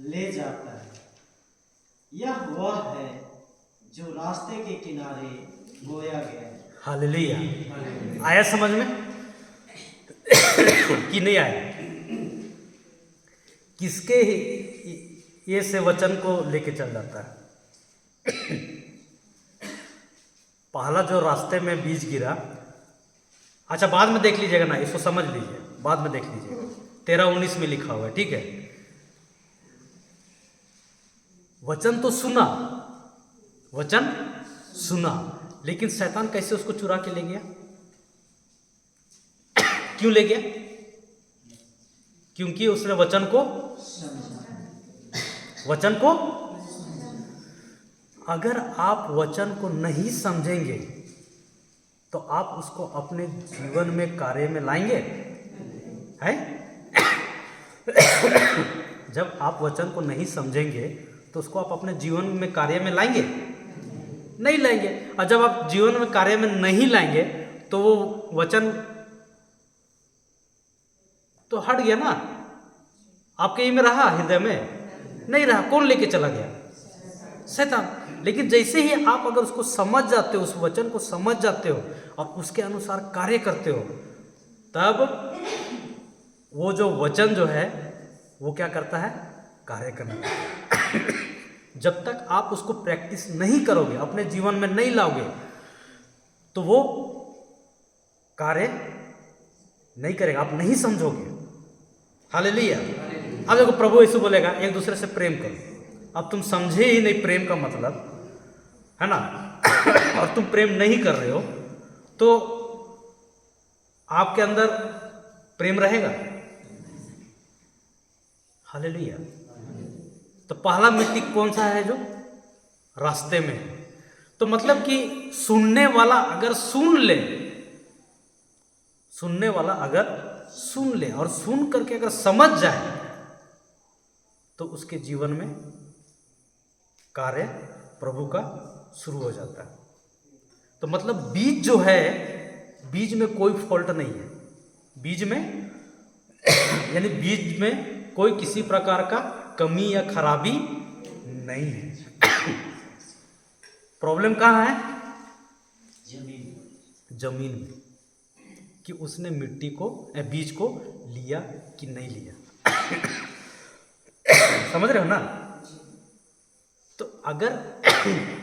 ले जाता है। यह वह है जो रास्ते के किनारे बोया गया है।
हालेलुया। आया समझ में कि नहीं आया? किसके ये से वचन को लेके चल जाता है? पहला जो रास्ते में बीज गिरा, अच्छा बाद में देख लीजिएगा ना, इसको समझ लीजिए, बाद में देख लीजिएगा। 13-19 में लिखा हुआ है, ठीक है। वचन तो सुना, वचन सुना, लेकिन शैतान कैसे उसको चुरा के ले गया? क्यों ले गया? क्योंकि उसने वचन को अगर आप वचन को नहीं समझेंगे तो आप उसको अपने जीवन में कार्य में लाएंगे? है? जब आप वचन को नहीं समझेंगे तो उसको आप अपने जीवन में कार्य में लाएंगे? नहीं लाएंगे। और जब आप जीवन में कार्य में नहीं लाएंगे तो वो वचन तो हट गया ना, आपके ही में रहा, हृदय में नहीं रहा। कौन लेके चला गया? शैतान। लेकिन जैसे ही आप अगर उसको समझ जाते हो, उस वचन को समझ जाते हो और उसके अनुसार कार्य करते हो, तब वो जो वचन जो है वो क्या करता है? कार्य करना। जब तक आप उसको प्रैक्टिस नहीं करोगे, अपने जीवन में नहीं लाओगे, तो वो कार्य नहीं करेगा, आप नहीं समझोगे। हालेलुया। अब देखो प्रभु यीशु बोलेगा एक दूसरे से प्रेम करो। अब तुम समझे ही नहीं प्रेम का मतलब, है ना, और तुम प्रेम नहीं कर रहे हो तो आपके अंदर प्रेम रहेगा? हालेलुया। तो पहला मिट्टी कौन सा है? जो रास्ते में है। तो मतलब कि सुनने वाला अगर सुन ले, सुनने वाला अगर सुन ले और सुन करके अगर समझ जाए तो उसके जीवन में कार्य प्रभु का शुरू हो जाता है। तो मतलब बीज जो है, बीज में कोई फॉल्ट नहीं है। बीज में यानी बीज में कोई किसी प्रकार का कमी या खराबी नहीं है। प्रॉब्लम कहाँ है? जमीन में, कि उसने मिट्टी को बीज को लिया कि नहीं लिया। समझ रहे हो ना? तो अगर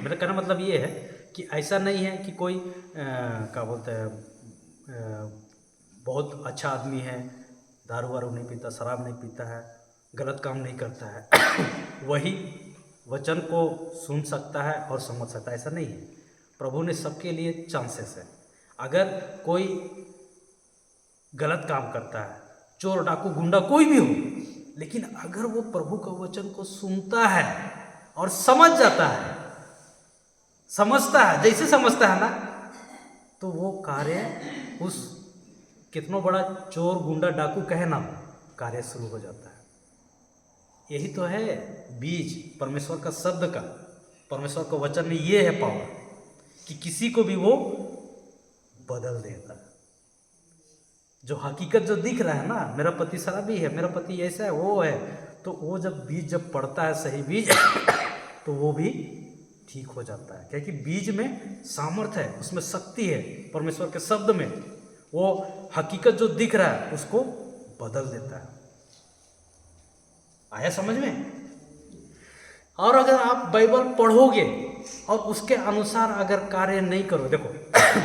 मेरा कहना मतलब ये है कि ऐसा नहीं है कि कोई क्या बोलते हैं बहुत अच्छा आदमी है, दारू वारू नहीं पीता, शराब नहीं पीता है, गलत काम नहीं करता है, वही वचन को सुन सकता है और समझ सकता है। ऐसा नहीं है। प्रभु ने सबके लिए चांसेस है। अगर कोई गलत काम करता है, चोर डाकू गुंडा कोई भी हो, लेकिन अगर वो प्रभु का वचन को सुनता है और समझ जाता है, समझता है, जैसे समझता है ना, तो वो कार्य उस कितना बड़ा चोर गुंडा डाकू कहे ना, कार्य शुरू हो जाता है। यही तो है बीज परमेश्वर का शब्द का, परमेश्वर का वचन में ये है पावर कि किसी को भी वो बदल देता है। जो हकीकत जो दिख रहा है ना, मेरा पति शराबी है, मेरा पति ऐसा है, वो है, तो वो जब बीज जब पड़ता है, सही बीज तो वो भी ठीक हो जाता है। क्योंकि बीज में सामर्थ्य है, उसमें शक्ति है, परमेश्वर के शब्द में वो हकीकत जो दिख रहा है उसको बदल देता है। आया समझ में? और अगर आप बाइबल पढ़ोगे और उसके अनुसार अगर कार्य नहीं करो, देखो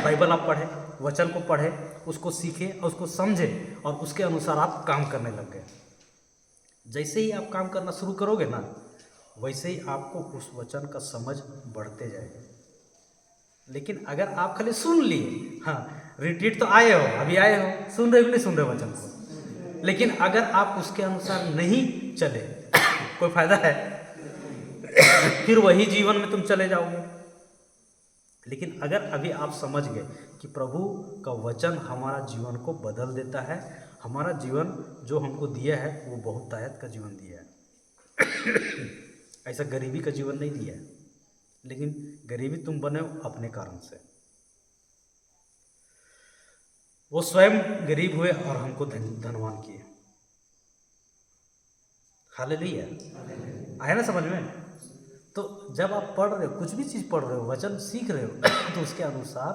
बाइबल आप पढ़े, वचन को पढ़े, उसको सीखे और उसको समझे और उसके अनुसार आप काम करने लग गए। जैसे ही आप काम करना शुरू करोगे ना, वैसे ही आपको उस वचन का समझ बढ़ते जाएगा। लेकिन अगर आप खाली सुन लिए, हाँ रिट्रीट तो आए हो, अभी आए हो, सुन रहे हो नहीं सुन रहे वचन को, लेकिन अगर आप उसके अनुसार नहीं चले कोई फायदा है? फिर वही जीवन में तुम चले जाओगे। लेकिन अगर अभी आप समझ गए कि प्रभु का वचन हमारा जीवन को बदल देता है, हमारा जीवन जो हमको दिया है वो बहुत तायत का जीवन दिया है। ऐसा गरीबी का जीवन नहीं दिया है, लेकिन गरीबी तुम बने हो अपने कारण से। वो स्वयं गरीब हुए और हमको धनवान किए। हालेलुया। आया ना समझ में? तो जब आप पढ़ रहे हो, कुछ भी चीज़ पढ़ रहे हो, वचन सीख रहे हो, तो उसके अनुसार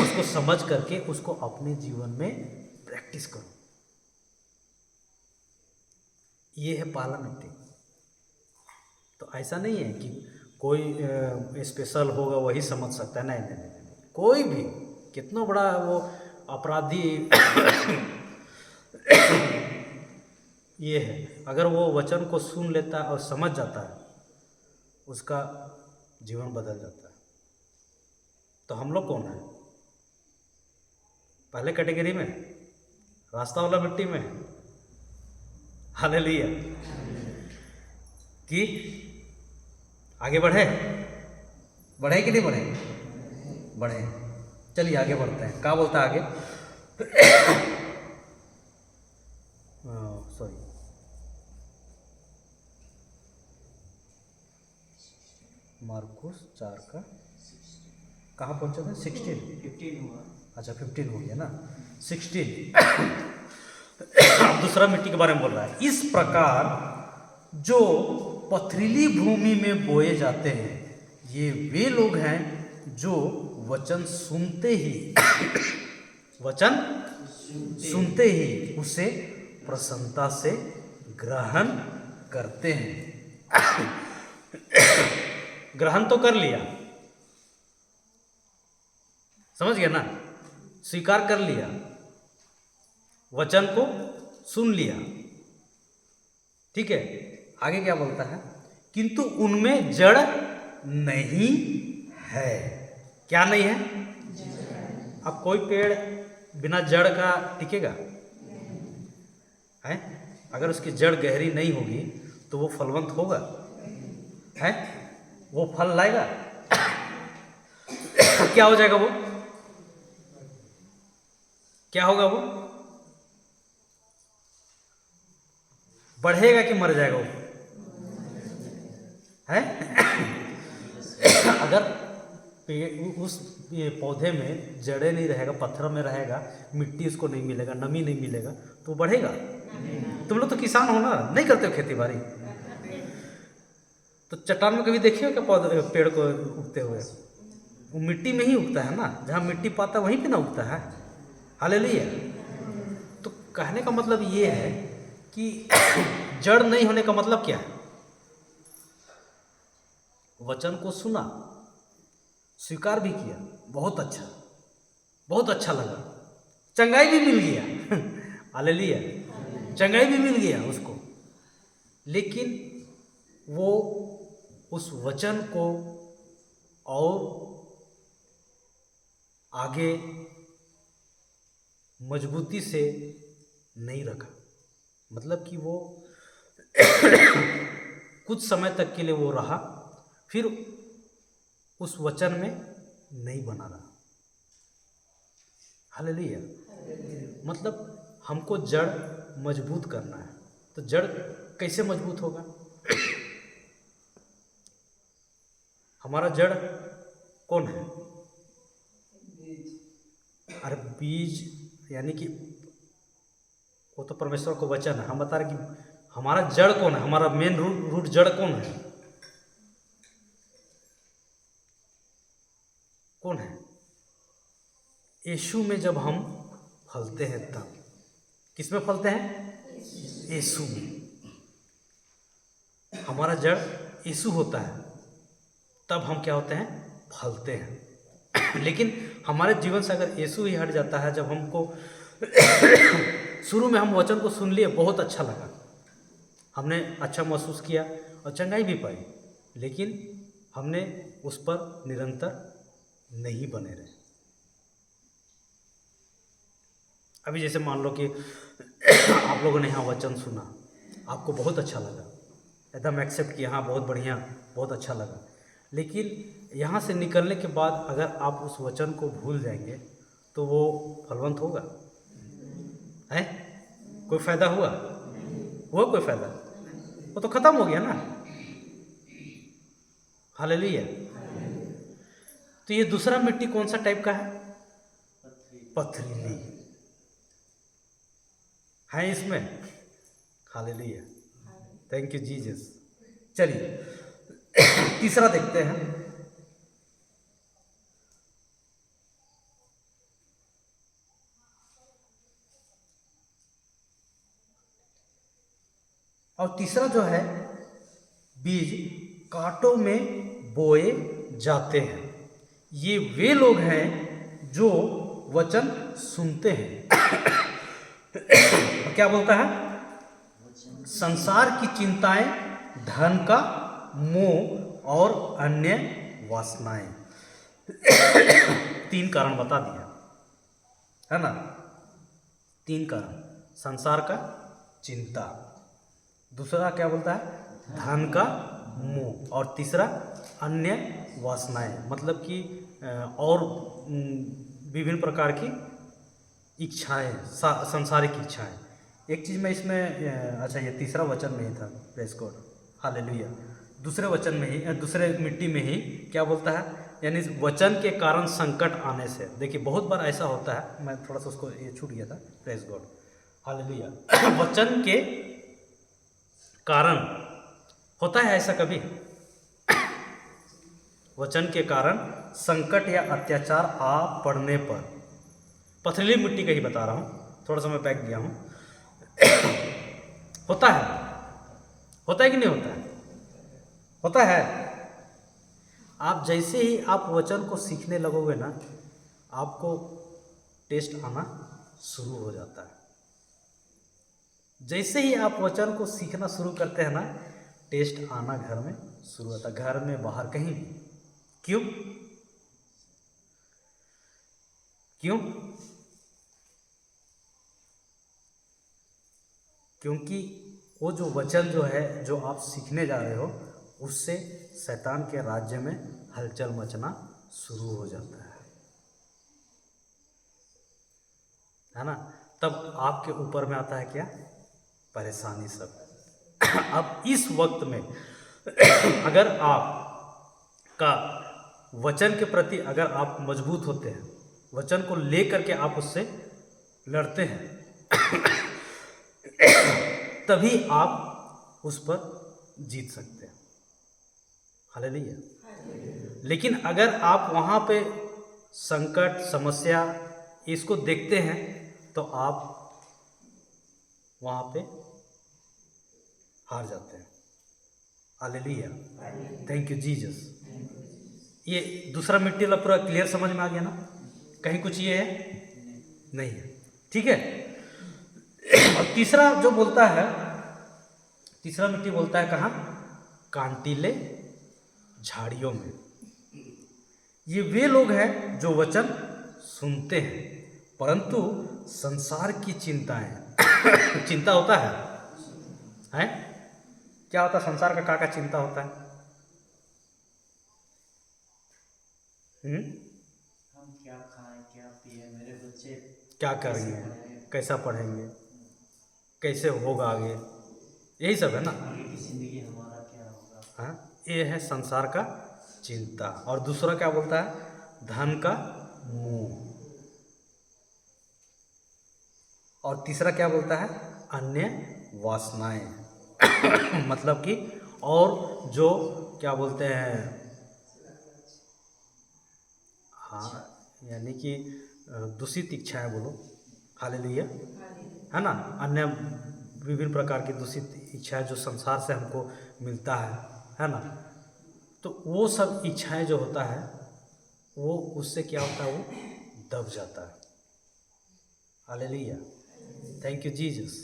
उसको समझ करके उसको अपने जीवन में प्रैक्टिस करो। ये है पहला मिट्टी। तो ऐसा नहीं है कि कोई स्पेशल होगा वही समझ सकता है, नहीं नहीं नहीं, नहीं। कोई भी कितना बड़ा वो अपराधी ये है, अगर वो वचन को सुन लेता है और समझ जाता है, उसका जीवन बदल जाता है। तो हम लोग कौन है? पहले कैटेगरी में, रास्ता वाला मिट्टी में। हालेलुया। कि आगे बढ़े, बढ़े कि नहीं बढ़े? बढ़े। चलिए आगे बढ़ते हैं। क्या बोलता है आगे? सॉरी, मार्कुस 4 का कहाँ पहुँचा था? 16
15 हुआ।
अच्छा 15 हो गया ना, 16। अब दूसरा मिट्टी के बारे में बोल रहा है। इस प्रकार जो पथरीली भूमि में बोए जाते हैं, ये वे लोग हैं जो वचन सुनते ही वचन सुनते ही उसे प्रसन्नता से ग्रहण करते हैं। ग्रहण तो कर लिया, समझ गया ना? स्वीकार कर लिया, वचन को सुन लिया, ठीक है। आगे क्या बोलता है, किंतु उनमें जड़ नहीं है। क्या नहीं है? अब कोई पेड़ बिना जड़ का टिकेगा है? अगर उसकी जड़ गहरी नहीं होगी तो वो फलवंत होगा है? वो फल लाएगा? क्या हो जाएगा वो? क्या होगा वो? बढ़ेगा कि मर जाएगा वो? है? अगर उस पौधे में जड़े नहीं रहेगा, पत्थर में रहेगा, मिट्टी उसको नहीं मिलेगा, नमी नहीं मिलेगा, तो बढ़ेगा? तुम लोग तो किसान हो ना, नहीं करते हो खेती बाड़ी, तो चट्टान में कभी देखिए क्या पौधे पेड़ को उगते हुए? वो मिट्टी में ही उगता है ना, जहाँ मिट्टी पाता है वहीं पे ना उगता है। हालेलुया। तो कहने का मतलब ये है कि जड़ नहीं होने का मतलब क्या है? वचन को सुना, स्वीकार भी किया, बहुत अच्छा लगा, चंगाई भी मिल गया। हालेलुया, चंगाई भी मिल गया उसको, लेकिन वो उस वचन को और आगे मजबूती से नहीं रखा। मतलब कि वो कुछ समय तक के लिए वो रहा, फिर उस वचन में नहीं बना रहा। हालेलुया। मतलब हमको जड़ मजबूत करना है, तो जड़ कैसे मजबूत होगा? हमारा जड़ कौन है? अरे बीज यानी कि वो तो परमेश्वर को वचन है। हम बता रहे कि हमारा जड़ कौन है, हमारा मेन रूट जड़ कौन है? कौन है? यीशु में जब हम फलते हैं, तब किस में फलते हैं? यीशु में। हमारा जड़ यीशु होता है, तब हम क्या होते हैं? फलते हैं। लेकिन हमारे जीवन से अगर यीशु ही हट जाता है, जब हमको शुरू में हम वचन को सुन लिए, बहुत अच्छा लगा, हमने अच्छा महसूस किया और चंगाई भी पाई, लेकिन हमने उस पर निरंतर नहीं बने रहे। अभी जैसे मान लो कि आप लोगों ने यहाँ वचन सुना, आपको बहुत अच्छा लगा, एकदम एक्सेप्ट किया, हाँ बहुत बढ़िया, बहुत अच्छा लगा, लेकिन यहाँ से निकलने के बाद अगर आप उस वचन को भूल जाएंगे तो वो फलवंत होगा? है? कोई फायदा हुआ? कोई फायदा? वो तो खत्म हो गया ना। हालेलुया। तो ये दूसरा मिट्टी कौन सा टाइप का है? पथरीली है इसमें। Hallelujah, thank you Jesus. चलिए तीसरा देखते हैं। और तीसरा जो है, बीज कांटों में बोए जाते हैं। ये वे लोग हैं जो वचन सुनते हैं। क्या बोलता है? संसार की चिंताएं, धन का मोह और अन्य वासनाएं। 3 कारण बता दिया है ना? 3 कारण। संसार का चिंता, दूसरा क्या बोलता है? धन का मोह, और तीसरा अन्य वासनाएं, मतलब कि और विभिन्न प्रकार की इच्छाएं, सांसारिक इच्छाएं। एक चीज़ में इसमें अच्छा, ये तीसरा वचन में ही था, प्रेज गॉड, हालेलुया। दूसरे वचन में ही, दूसरे मिट्टी में ही क्या बोलता है? यानी वचन के कारण संकट आने से। देखिए बहुत बार ऐसा होता है, मैं थोड़ा सा उसको ये छूट गया था, प्रेज गॉड, हालेलुया। वचन के कारण होता है ऐसा कभी? वचन के कारण संकट या अत्याचार आ पड़ने पर, पथरीली मिट्टी का ही बता रहा हूँ, थोड़ा सा मैं बैक गया हूँ। होता है कि नहीं होता है? होता है। आप जैसे ही आप वचन को सीखने लगोगे ना, आपको टेस्ट आना शुरू हो जाता है। जैसे ही आप वचन को सीखना शुरू करते हैं ना, टेस्ट आना घर में शुरू होता है, घर में बाहर कहीं भी। क्यों? क्यों? क्योंकि वो जो वचन जो है, जो आप सीखने जा रहे हो, उससे शैतान के राज्य में हलचल मचना शुरू हो जाता है ना। तब आपके ऊपर में आता है क्या? परेशानी सब। अब इस वक्त में अगर आप का वचन के प्रति अगर आप मजबूत होते हैं, वचन को लेकर के आप उससे लड़ते हैं, तभी आप उस पर जीत सकते हैं। हालेलुया। लेकिन अगर आप वहाँ पे संकट, समस्या इसको देखते हैं, तो आप वहाँ पे हार जाते हैं। Hallelujah, thank you Jesus. ये दूसरा मिट्टी वाला पूरा क्लियर समझ में आ गया ना? कहीं कुछ ये है नहीं है, ठीक है। और तीसरा जो बोलता है, तीसरा मिट्टी बोलता है कहाँ? कांटीले झाड़ियों में। ये वे लोग हैं जो वचन सुनते हैं, परंतु संसार की चिंताएं चिंता होता है? क्या होता है? संसार का चिंता होता है?
हम क्या खाएं, क्या पिए, मेरे बच्चे
क्या करेंगे, कैसा पढ़ेंगे, कैसे होगा आगे, यही सब है ना।
आगे की जिंदगी हमारा क्या होगा।
हाँ, ये है संसार का चिंता। और दूसरा क्या बोलता है? धन का मोह। और तीसरा क्या बोलता है? अन्य वासनाएं। मतलब कि और जो क्या बोलते हैं, हाँ, यानी कि दूषित इच्छाएं बोलो। हालेलुया, है ना। अन्य विभिन्न प्रकार की दूषित इच्छाएं जो संसार से हमको मिलता है ना। तो वो सब इच्छाएं जो होता है, वो उससे क्या होता है? वो दब जाता है। Hallelujah, thank you Jesus,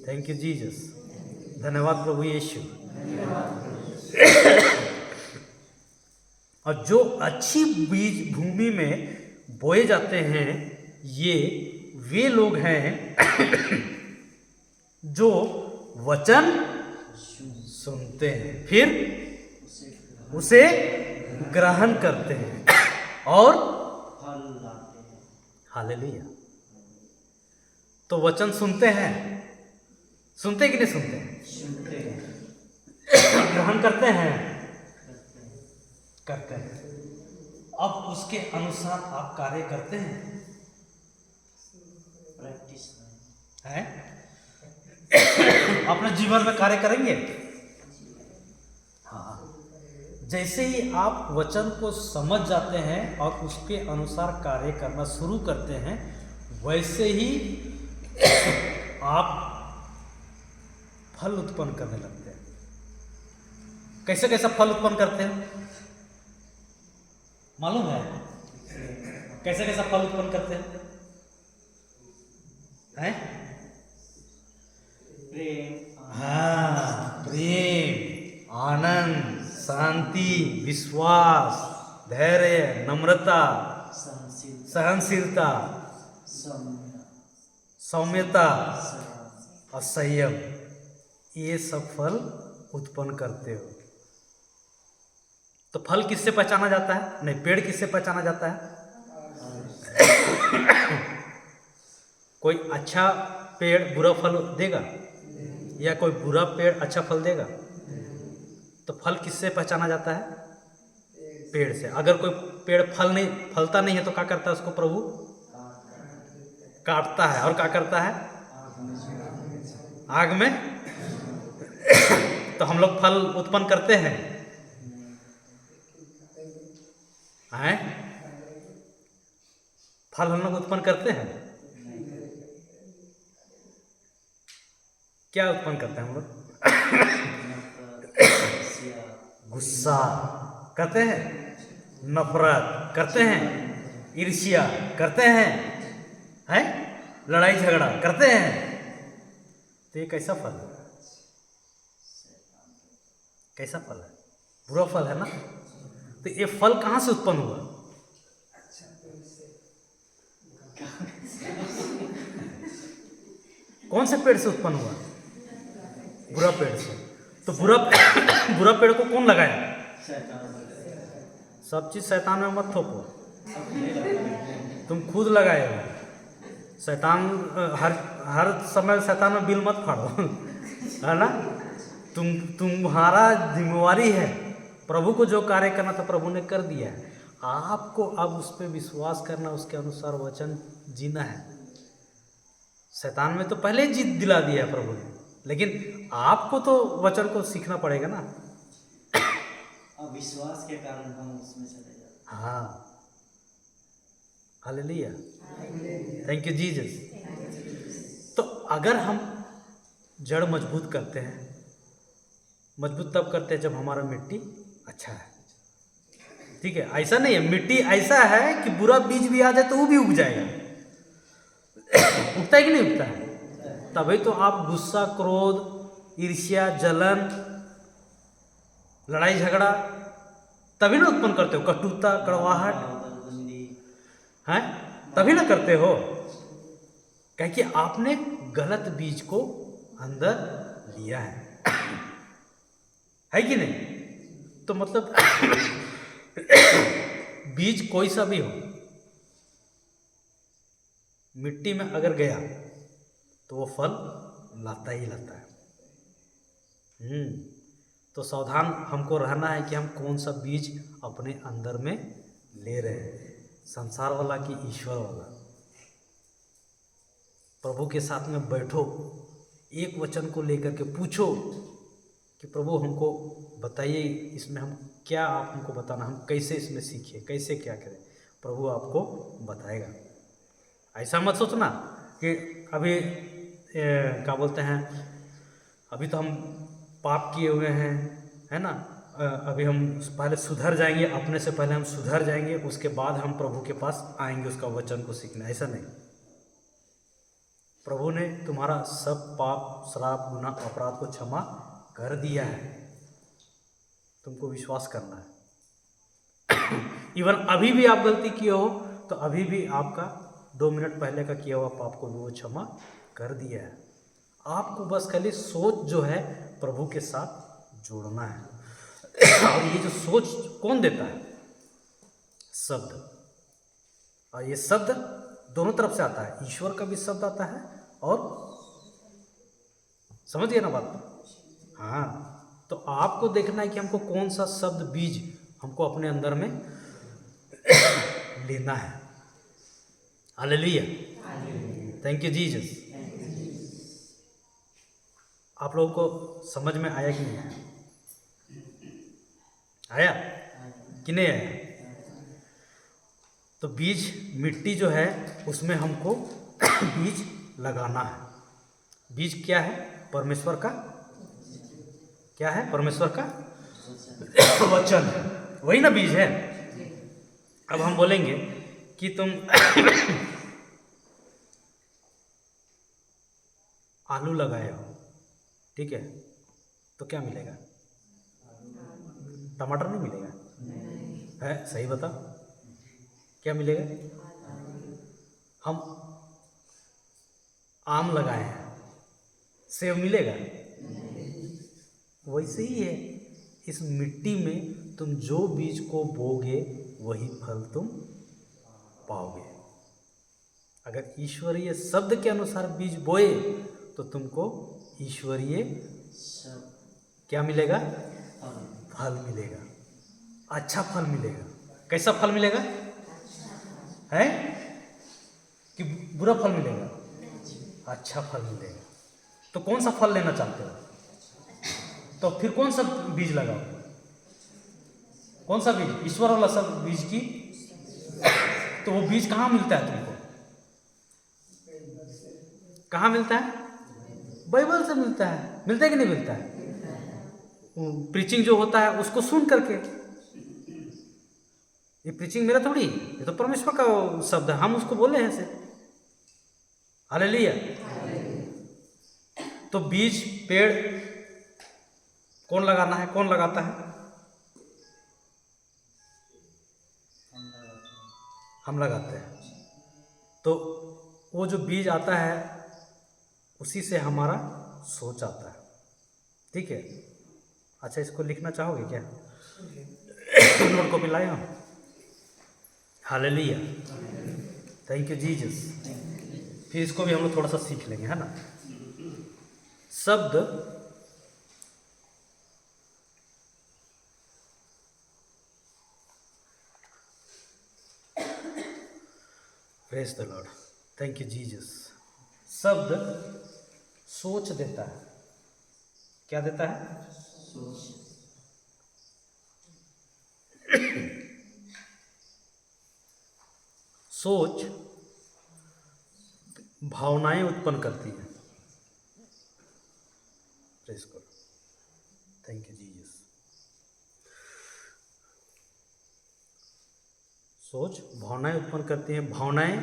thank you Jesus. धन्यवाद प्रभु यीशु। और जो अच्छी बीज भूमि में बोए जाते हैं, ये वे लोग हैं जो वचन सुनते हैं, फिर उसे ग्रहण करते हैं और
फल लाते हैं।
हालेलुया। तो वचन सुनते हैं, सुनते कि नहीं सुनते हैं?
सुनते हैं,
ग्रहण करते हैं,
करते हैं।
करते हैं। अब उसके अनुसार आप कार्य करते हैं,
प्रैक्टिस में
हैं? अपने जीवन में कार्य करेंगे। हाँ, जैसे ही आप वचन को समझ जाते हैं और उसके अनुसार कार्य करना शुरू करते हैं, वैसे ही आप फल उत्पन्न करने लगते हैं। कैसे कैसा फल उत्पन्न करते हैं मालूम है? कैसे कैसा फल उत्पन्न करते हैं?
प्रेम,
हाँ, प्रेम, आनंद, शांति, विश्वास, धैर्य, नम्रता,
सहनशीलता,
सहनशीलता, सौम्यता और संयम, ये सब फल उत्पन्न करते हो। तो फल किससे पहचाना जाता है? नहीं, पेड़ किससे पहचाना जाता है? कोई अच्छा पेड़ बुरा फल देगा या कोई बुरा पेड़ अच्छा फल देगा? तो फल किससे पहचाना जाता है? पेड़ से। अगर कोई पेड़ फलता नहीं है तो क्या करता है? उसको प्रभु काटता है और क्या करता है? आग में। तो हम लोग फल उत्पन्न करते हैं, हैं? फल हम लोग उत्पन्न करते हैं? क्या उत्पन्न करते हैं हम लोग? गुस्सा करते हैं, नफरत करते हैं, ईर्ष्या करते हैं, है, लड़ाई झगड़ा करते हैं, तो ये कैसा फल है? कैसा फल है? बुरा फल है ना। तो ये फल कहाँ से उत्पन्न हुआ? कौन से पेड़ से उत्पन्न हुआ? बुरा पेड़ से। तो बुरा पेड़ को कौन लगाया? सब चीज शैतान में मत थोपो, तुम खुद लगाए हो। शैतान हर समय शैतान में बिल मत फाड़ो है ना। तुम्हारा जिम्मेवारी है, प्रभु को जो कार्य करना था प्रभु ने कर दिया है, आपको अब उस पर विश्वास करना, उसके अनुसार वचन जीना है। शैतान में तो पहले ही जीत दिला दिया है प्रभु ने, लेकिन आपको तो वचन को सीखना पड़ेगा ना।
अब विश्वास के कारण हम उसमें चले जाते हैं।
हाँ, हालेलुया, थैंक यू जीसस। तो अगर हम जड़ मजबूत करते हैं, मजबूत तब करते हैं जब हमारा मिट्टी अच्छा है, ठीक है। ऐसा नहीं है, मिट्टी ऐसा है कि बुरा बीज भी आ जाए तो वो भी उग जाएगा। उगता है कि नहीं उगता है? तभी तो आप गुस्सा, क्रोध, ईर्ष्या, जलन, लड़ाई झगड़ा तभी ना उत्पन्न करते हो, कटुता, कड़वाहट, हैं, तभी ना करते हो, क्योंकि आपने गलत बीज को अंदर लिया है कि नहीं? तो मतलब बीज कोई सा भी हो, मिट्टी में अगर गया तो वो फल लाता ही लाता है। तो सावधान हमको रहना है कि हम कौन सा बीज अपने अंदर में ले रहे हैं, संसार वाला कि ईश्वर वाला। प्रभु के साथ में बैठो, एक वचन को लेकर के पूछो कि प्रभु हमको बताइए इसमें हम क्या, आप हमको बताना, हम कैसे इसमें सीखें, कैसे क्या करें। प्रभु आपको बताएगा। ऐसा मत सोचना कि अभी क्या बोलते हैं, अभी तो हम पाप किए हुए हैं, है ना, अभी हम पहले सुधर जाएंगे, अपने से पहले हम सुधर जाएंगे, उसके बाद हम प्रभु के पास आएंगे उसका वचन को सीखने। ऐसा नहीं, प्रभु ने तुम्हारा सब पाप, श्राप, गुनाह, अपराध को क्षमा कर दिया है। तुमको विश्वास करना है। इवन अभी भी आप गलती किए हो तो अभी भी आपका 2 मिनट पहले का किया हुआ पाप को भी वो क्षमा कर दिया है। आपको बस खाली सोच जो है प्रभु के साथ जोड़ना है। और ये जो सोच कौन देता है? शब्द। और ये शब्द दोनों तरफ से आता है, ईश्वर का भी शब्द आता है और, समझ गए ना बात? हाँ, तो आपको देखना है कि हमको कौन सा शब्द, बीज हमको अपने अंदर में लेना है। Hallelujah, thank you Jesus. आप लोगों को समझ में आया कि नहीं आया? कि नहीं आया? तो बीज, मिट्टी जो है उसमें हमको बीज लगाना है। बीज क्या है? परमेश्वर का, क्या है? परमेश्वर का वचन है, वही ना बीज है। अब हम बोलेंगे कि तुम आलू लगाए हो, ठीक है, तो क्या मिलेगा? टमाटर नहीं मिलेगा, है? सही बता, क्या मिलेगा? हम आम लगाए हैं, सेब मिलेगा? वैसे ही है, इस मिट्टी में तुम जो बीज को बोगे वही फल तुम पाओगे। अगर ईश्वरीय शब्द के अनुसार बीज बोए तो तुमको ईश्वरीय क्या मिलेगा? फल मिलेगा, अच्छा फल मिलेगा। कैसा फल मिलेगा? है कि बुरा फल मिलेगा? अच्छा फल मिलेगा। तो कौन सा फल लेना चाहते हो? तो फिर कौन सा बीज लगाओ? कौन सा बीज? ईश्वर वाला सब बीज की। तो वो बीज कहाँ मिलता है तुमको? कहाँ मिलता है? बाइबल से मिलता है। मिलता है कि नहीं मिलता है? प्रीचिंग जो होता है उसको सुन करके। ये प्रीचिंग मेरा थोड़ी, ये तो परमेश्वर का शब्द है, हम उसको बोले हैं से। हालेलुया। तो बीज पेड़ कौन लगाना है, कौन लगाता है? हम लगाते हैं। तो वो जो बीज आता है उसी से हमारा सोच आता है। ठीक है। अच्छा, इसको लिखना चाहोगे क्या? नोट कॉपी लाए हम। Hallelujah, thank you Jesus. फिर इसको भी हम लोग थोड़ा सा सीख लेंगे, है ना। शब्द praise the Lord, thank you Jesus. शब्द सोच देता है। क्या देता है? सोच भावनाएं उत्पन्न करती है। Praise God, thank you Jesus. सोच भावनाएं उत्पन्न करती हैं, भावनाएं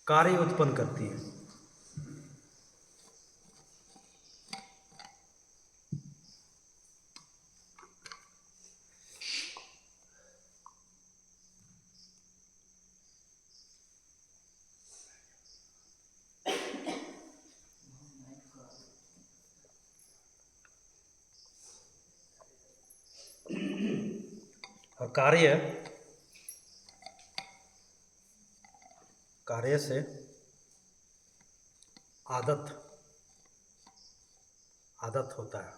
कार्य उत्पन्न करती हैं। और कार्य से आदत होता है।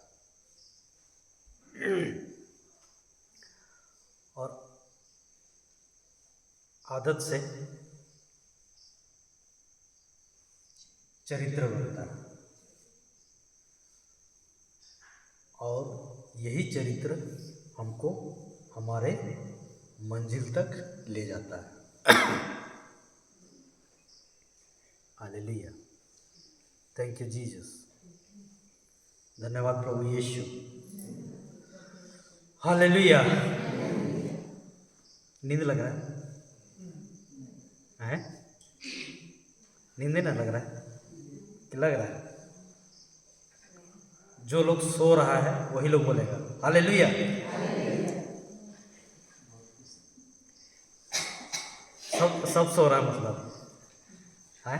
और आदत से चरित्र बनता है। और यही चरित्र हमको हमारे मंजिल तक ले जाता है। Hallelujah, thank you Jesus. धन्यवाद प्रभु यीशु। हालेलुया। नींद लग रहा है? नींद ना लग रहा है कि लग रहा है? जो लोग सो रहा है वही लोग बोलेगा हालेलुया। सब सो रहा है मतलब है।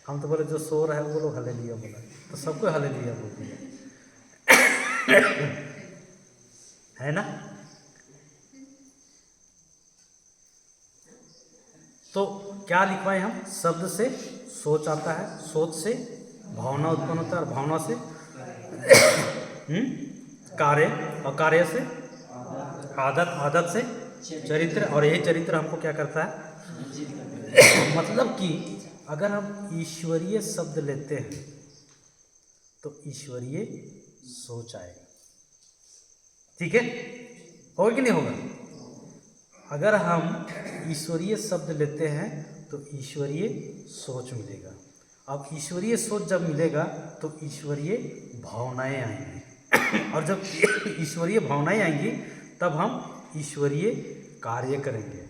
हम तो बोले जो सो रहा है वो लोग हालेलुया बोला, तो सबको हालेलुया बोलते हैं। है ना। तो क्या लिखवाए हम? शब्द से सोच आता है, सोच से भावना उत्पन्न होता है, और भावना से कार्य, और कार्य से आदत, आदत से चरित्र, और यही चरित्र हमको क्या करता है? मतलब कि अगर हम ईश्वरीय शब्द लेते हैं तो ईश्वरीय सोच आएगा। ठीक है, होगा कि नहीं होगा? अगर हम ईश्वरीय शब्द लेते हैं तो ईश्वरीय सोच मिलेगा। अब ईश्वरीय सोच जब मिलेगा तो ईश्वरीय भावनाएं आएंगी। और जब ईश्वरीय भावनाएं आएंगी तब हम ईश्वरीय कार्य करेंगे,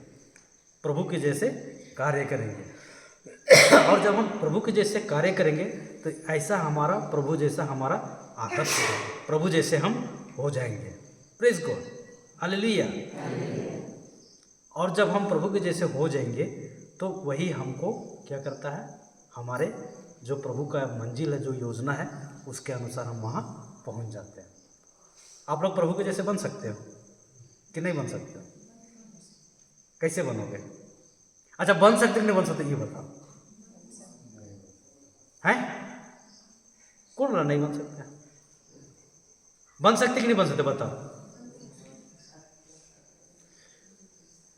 प्रभु के जैसे कार्य करेंगे। और जब हम प्रभु के जैसे कार्य करेंगे तो ऐसा हमारा प्रभु जैसा हमारा आदत होगा, प्रभु जैसे हम हो जाएंगे। Praise God, hallelujah. और जब हम प्रभु के जैसे हो जाएंगे तो वही हमको क्या करता है? हमारे जो प्रभु का मंजिल है, जो योजना है, उसके अनुसार हम वहाँ पहुँच जाते हैं। आप लोग प्रभु के जैसे बन सकते हो कि नहीं बन सकते हो? कैसे बनोगे? अच्छा, बन सकते कि नहीं बन सकते ये बताओ। हैं? कौन बोला नहीं बन सकते? बन सकते कि नहीं बन सकते बताओ।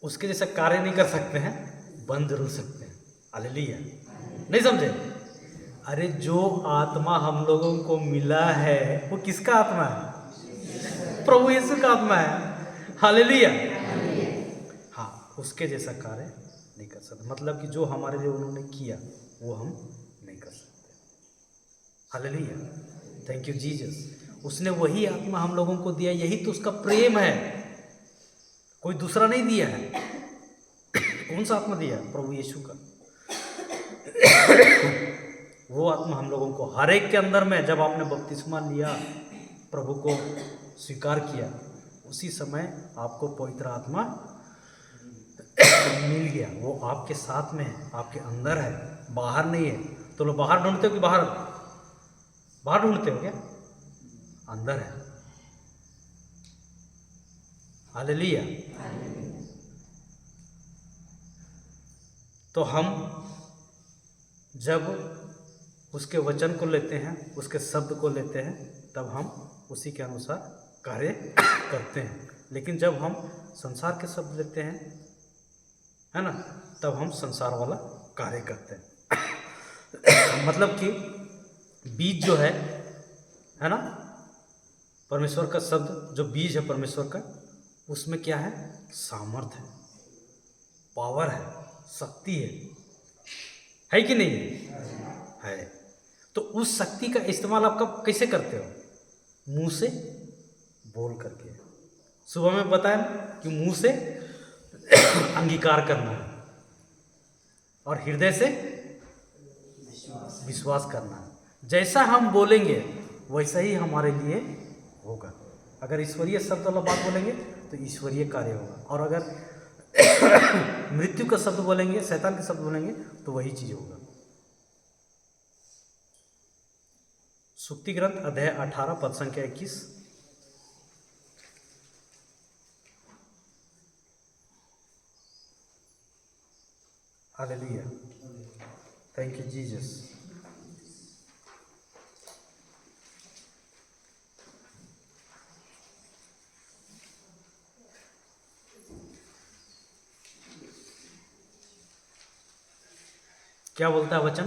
उसके जैसा कार्य नहीं कर सकते हैं, बन जरूर सकते हैं। हालेलुया, नहीं समझे? अरे जो आत्मा हम लोगों को मिला है वो किसका आत्मा है? प्रभु यीशु का आत्मा है। हालेलुया। हाँ, उसके जैसा कार्य नहीं कर सकते। मतलब कि जो हमारे लिए उन्होंने किया वो हम नहीं कर सकते। Hallelujah, thank you Jesus. उसने वही आत्मा हम लोगों को दिया, यही तो उसका प्रेम है, कोई दूसरा नहीं दिया है। कौन सा आत्मा दिया? प्रभु यीशु का। वो आत्मा हम लोगों को हर एक के अंदर में, जब आपने बपतिस्मा लिया, प्रभु को स्वीकार किया, उसी समय आपको पवित्र आत्मा मिल गया। वो आपके साथ में है, आपके अंदर है, बाहर नहीं है। तो लोग बाहर ढूंढते हो कि बाहर बाहर ढूंढते हो क्या? अंदर है। हालेलुया। तो हम जब उसके वचन को लेते हैं, उसके शब्द को लेते हैं, तब हम उसी के अनुसार कार्य करते हैं। लेकिन जब हम संसार के शब्द लेते हैं, है ना, तब हम संसार वाला कार्य करते हैं। मतलब कि बीज जो है ना, परमेश्वर का शब्द जो बीज है परमेश्वर का, उसमें क्या है? सामर्थ है, पावर है, शक्ति है कि नहीं है? तो उस शक्ति का इस्तेमाल आप कब कैसे करते हो? मुंह से बोल करके। सुबह में बताया कि मुंह से अंगीकार करना है और हृदय से विश्वास करना है। जैसा हम बोलेंगे वैसा ही हमारे लिए होगा। अगर ईश्वरीय शब्द वाला बात बोलेंगे तो ईश्वरीय कार्य होगा, और अगर मृत्यु का शब्द बोलेंगे, शैतान के शब्द बोलेंगे, तो वही चीज होगा। सुक्ति ग्रंथ अध्याय 18 पद संख्या 21। Hallelujah, thank you Jesus. क्या बोलता है वचन?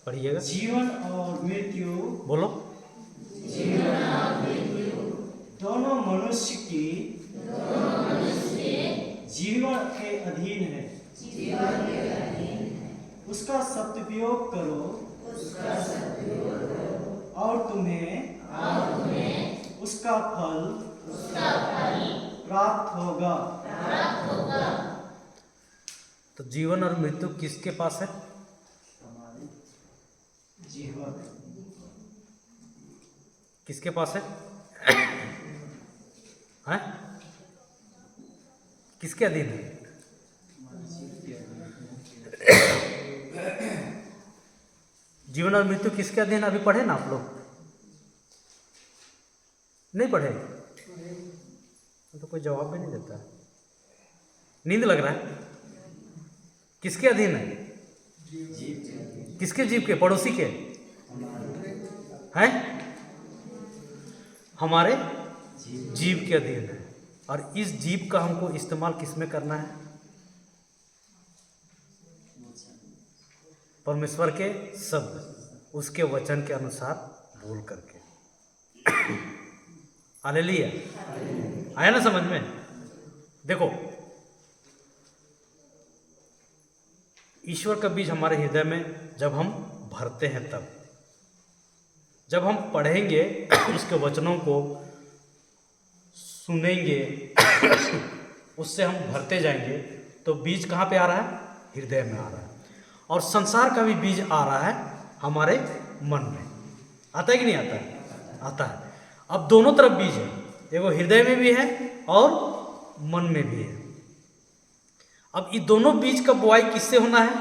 पढ़िएगा।
जीवन और मृत्यु,
बोलो।
दोनों मनुष्य की जीवन के अधीन है। उसका सदुपयोग करो और तुम्हें उसका फल प्राप्त होगा।
तो जीवन और मृत्यु किसके पास है?
जीवन
किसके पास है? हैं? किसके अधीन है? जीवन और मृत्यु किसके अधीन? अभी पढ़े ना आप लोग? नहीं पढ़े तो कोई जवाब भी नहीं देता। नींद लग रहा है? किसके अधीन है? किसके? जीव के? पड़ोसी के? हैं? हमारे जीव के अधीन है। और इस जीव का हमको इस्तेमाल किसमें करना है? परमेश्वर के शब्द, उसके वचन के अनुसार बोल करके। हालेलुया। आया ना समझ में? देखो, ईश्वर का बीज हमारे हृदय में जब हम भरते हैं, तब जब हम पढ़ेंगे उसके वचनों को, सुनेंगे, उससे हम भरते जाएंगे, तो बीज कहाँ पे आ रहा है? हृदय में आ रहा है। और संसार का भी बीज आ रहा है हमारे मन में। आता है कि नहीं आता है? आता है। अब दोनों तरफ बीज है, एगो हृदय में भी है और मन में भी है। अब ये दोनों बीज का बुआई किससे होना है?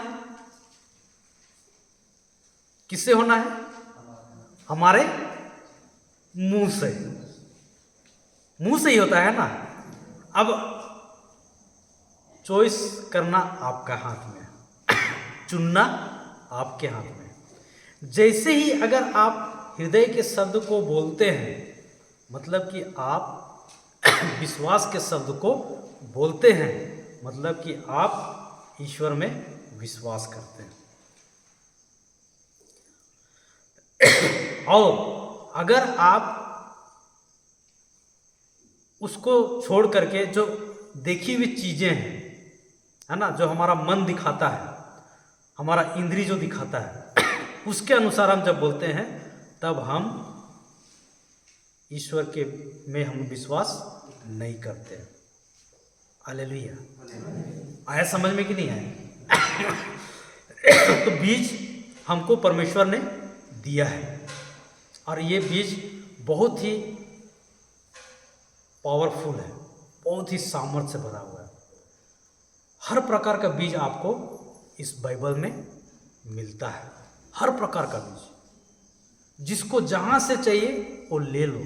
किससे होना है? हमारे मुंह से। मुंह से ही होता है ना। अब चॉइस करना आपका हाथ में, चुनना आपके हाथ में। जैसे ही अगर आप हृदय के शब्द को बोलते हैं, मतलब कि आप विश्वास के शब्द को बोलते हैं, मतलब कि आप ईश्वर में विश्वास करते हैं। और अगर आप उसको छोड़ करके जो देखी हुई चीजें हैं, है ना, जो हमारा मन दिखाता है, हमारा इंद्री जो दिखाता है, उसके अनुसार हम जब बोलते हैं, तब हम ईश्वर के में हम विश्वास नहीं करते। हालेलुया। आया समझ में कि नहीं आया? तो बीज हमको परमेश्वर ने दिया है। और ये बीज बहुत ही पावरफुल है, बहुत ही सामर्थ्य से भरा हुआ है। हर प्रकार का बीज आपको इस बाइबल में मिलता है, हर प्रकार का बीज। जिसको जहाँ से चाहिए वो ले लो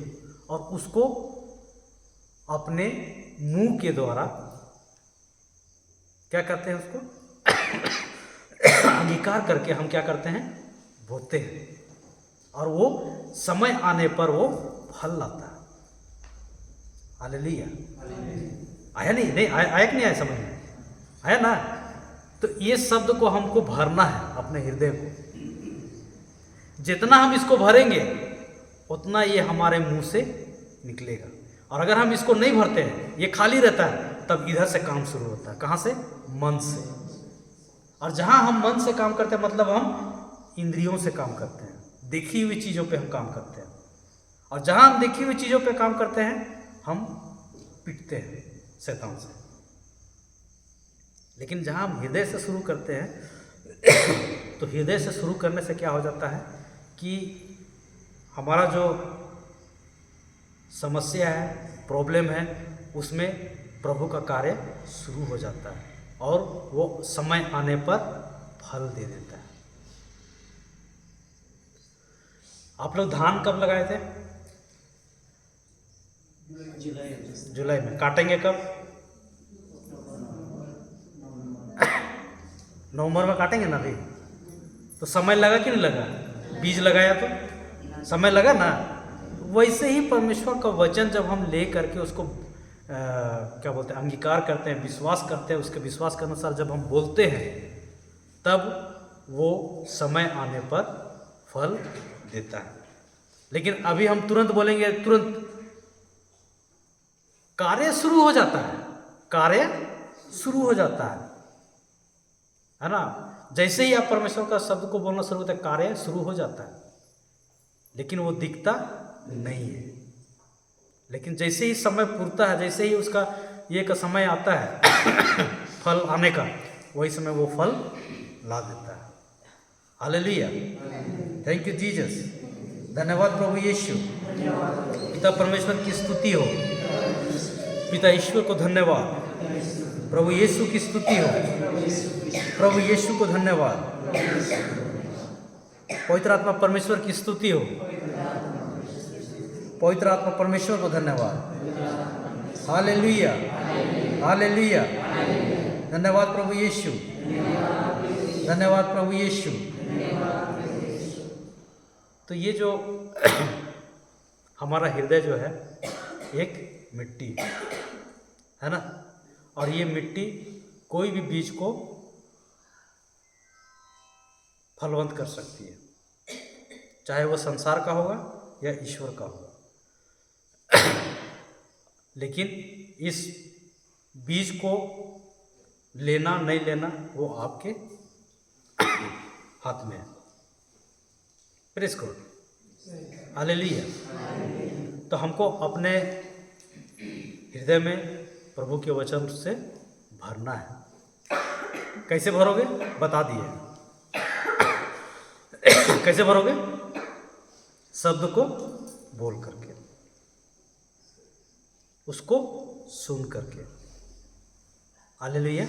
और उसको अपने मुंह के द्वारा क्या करते हैं, उसको अंगीकार करके हम क्या करते हैं, बोते हैं। और वो समय आने पर वो फल लाता है। हालेलुया। आया नहीं, नहीं आया कि नहीं आया, समझ में आया ना? तो ये शब्द को हमको भरना है अपने हृदय को। जितना हम इसको भरेंगे उतना ये हमारे मुंह से निकलेगा। और अगर हम इसको नहीं भरते हैं, ये खाली रहता है, तब इधर से काम शुरू होता है। कहाँ से? मन से। और जहाँ हम मन से काम करते हैं मतलब हम इंद्रियों से काम करते हैं, देखी हुई चीज़ों पे हम काम करते हैं। और जहाँ हम देखी हुई चीज़ों पे काम करते हैं हम पिटते हैं शैतान से। लेकिन जहाँ हम हृदय से शुरू करते हैं तो हृदय से शुरू करने से क्या हो जाता है कि हमारा जो समस्या है, प्रॉब्लम है, उसमें प्रभु का कार्य शुरू हो जाता है और वो समय आने पर फल दे देता है। आप लोग धान कब लगाए थे? जुलाई में। काटेंगे कब? नवंबर में काटेंगे ना अभी। तो समय लगा कि नहीं लगा? बीज लगाया तो समय लगा ना। वैसे ही परमेश्वर का वचन जब हम ले करके उसको क्या बोलते हैं, अंगीकार करते हैं, विश्वास करते हैं, उसके विश्वास के अनुसार जब हम बोलते हैं तब वो समय आने पर फल देता है। लेकिन अभी हम तुरंत बोलेंगे, तुरंत कार्य शुरू हो जाता है, कार्य शुरू हो जाता है ना? जैसे ही आप परमेश्वर का शब्द को बोलना शुरू होता है, कार्य शुरू हो जाता है, लेकिन वो दिखता नहीं है। लेकिन जैसे ही समय पूरता है, जैसे ही उसका ये का समय आता है फल आने का, वही समय वो फल ला देता है। Hallelujah, thank you Jesus. धन्यवाद प्रभु यीशु। पिता परमेश्वर की स्तुति हो, पिता ईश्वर को धन्यवाद, प्रभु यीशु की स्तुति हो, प्रभु यीशु को धन्यवाद, पवित्र आत्मा परमेश्वर की स्तुति हो, पवित्र आत्मा परमेश्वर को धन्यवाद। हालेलुया, हालेलुया, धन्यवाद प्रभु यीशु, धन्यवाद प्रभु यीशु। तो ये जो हमारा हृदय जो है एक मिट्टी है ना, और ये मिट्टी कोई भी बीज को फलवंत कर सकती है, चाहे वो संसार का होगा या ईश्वर का होगा। लेकिन इस बीज को लेना नहीं लेना वो आपके हाथ में है। प्रेस करो, हालेलुया। तो हमको अपने हृदय में प्रभु के वचन से भरना है। कैसे भरोगे? बता दिए। कैसे भरोगे? शब्द को बोल करके, उसको सुन करके। Hallelujah,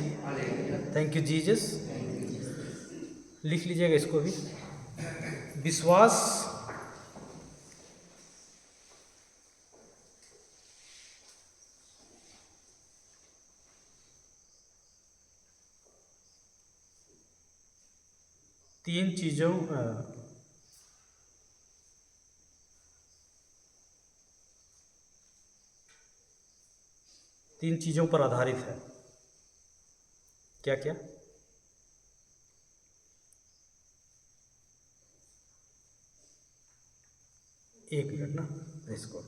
thank you Jesus. लिख लीजिएगा इसको भी। विश्वास तीन चीज़ों पर आधारित है। क्या क्या? एक मिनट ना, इसको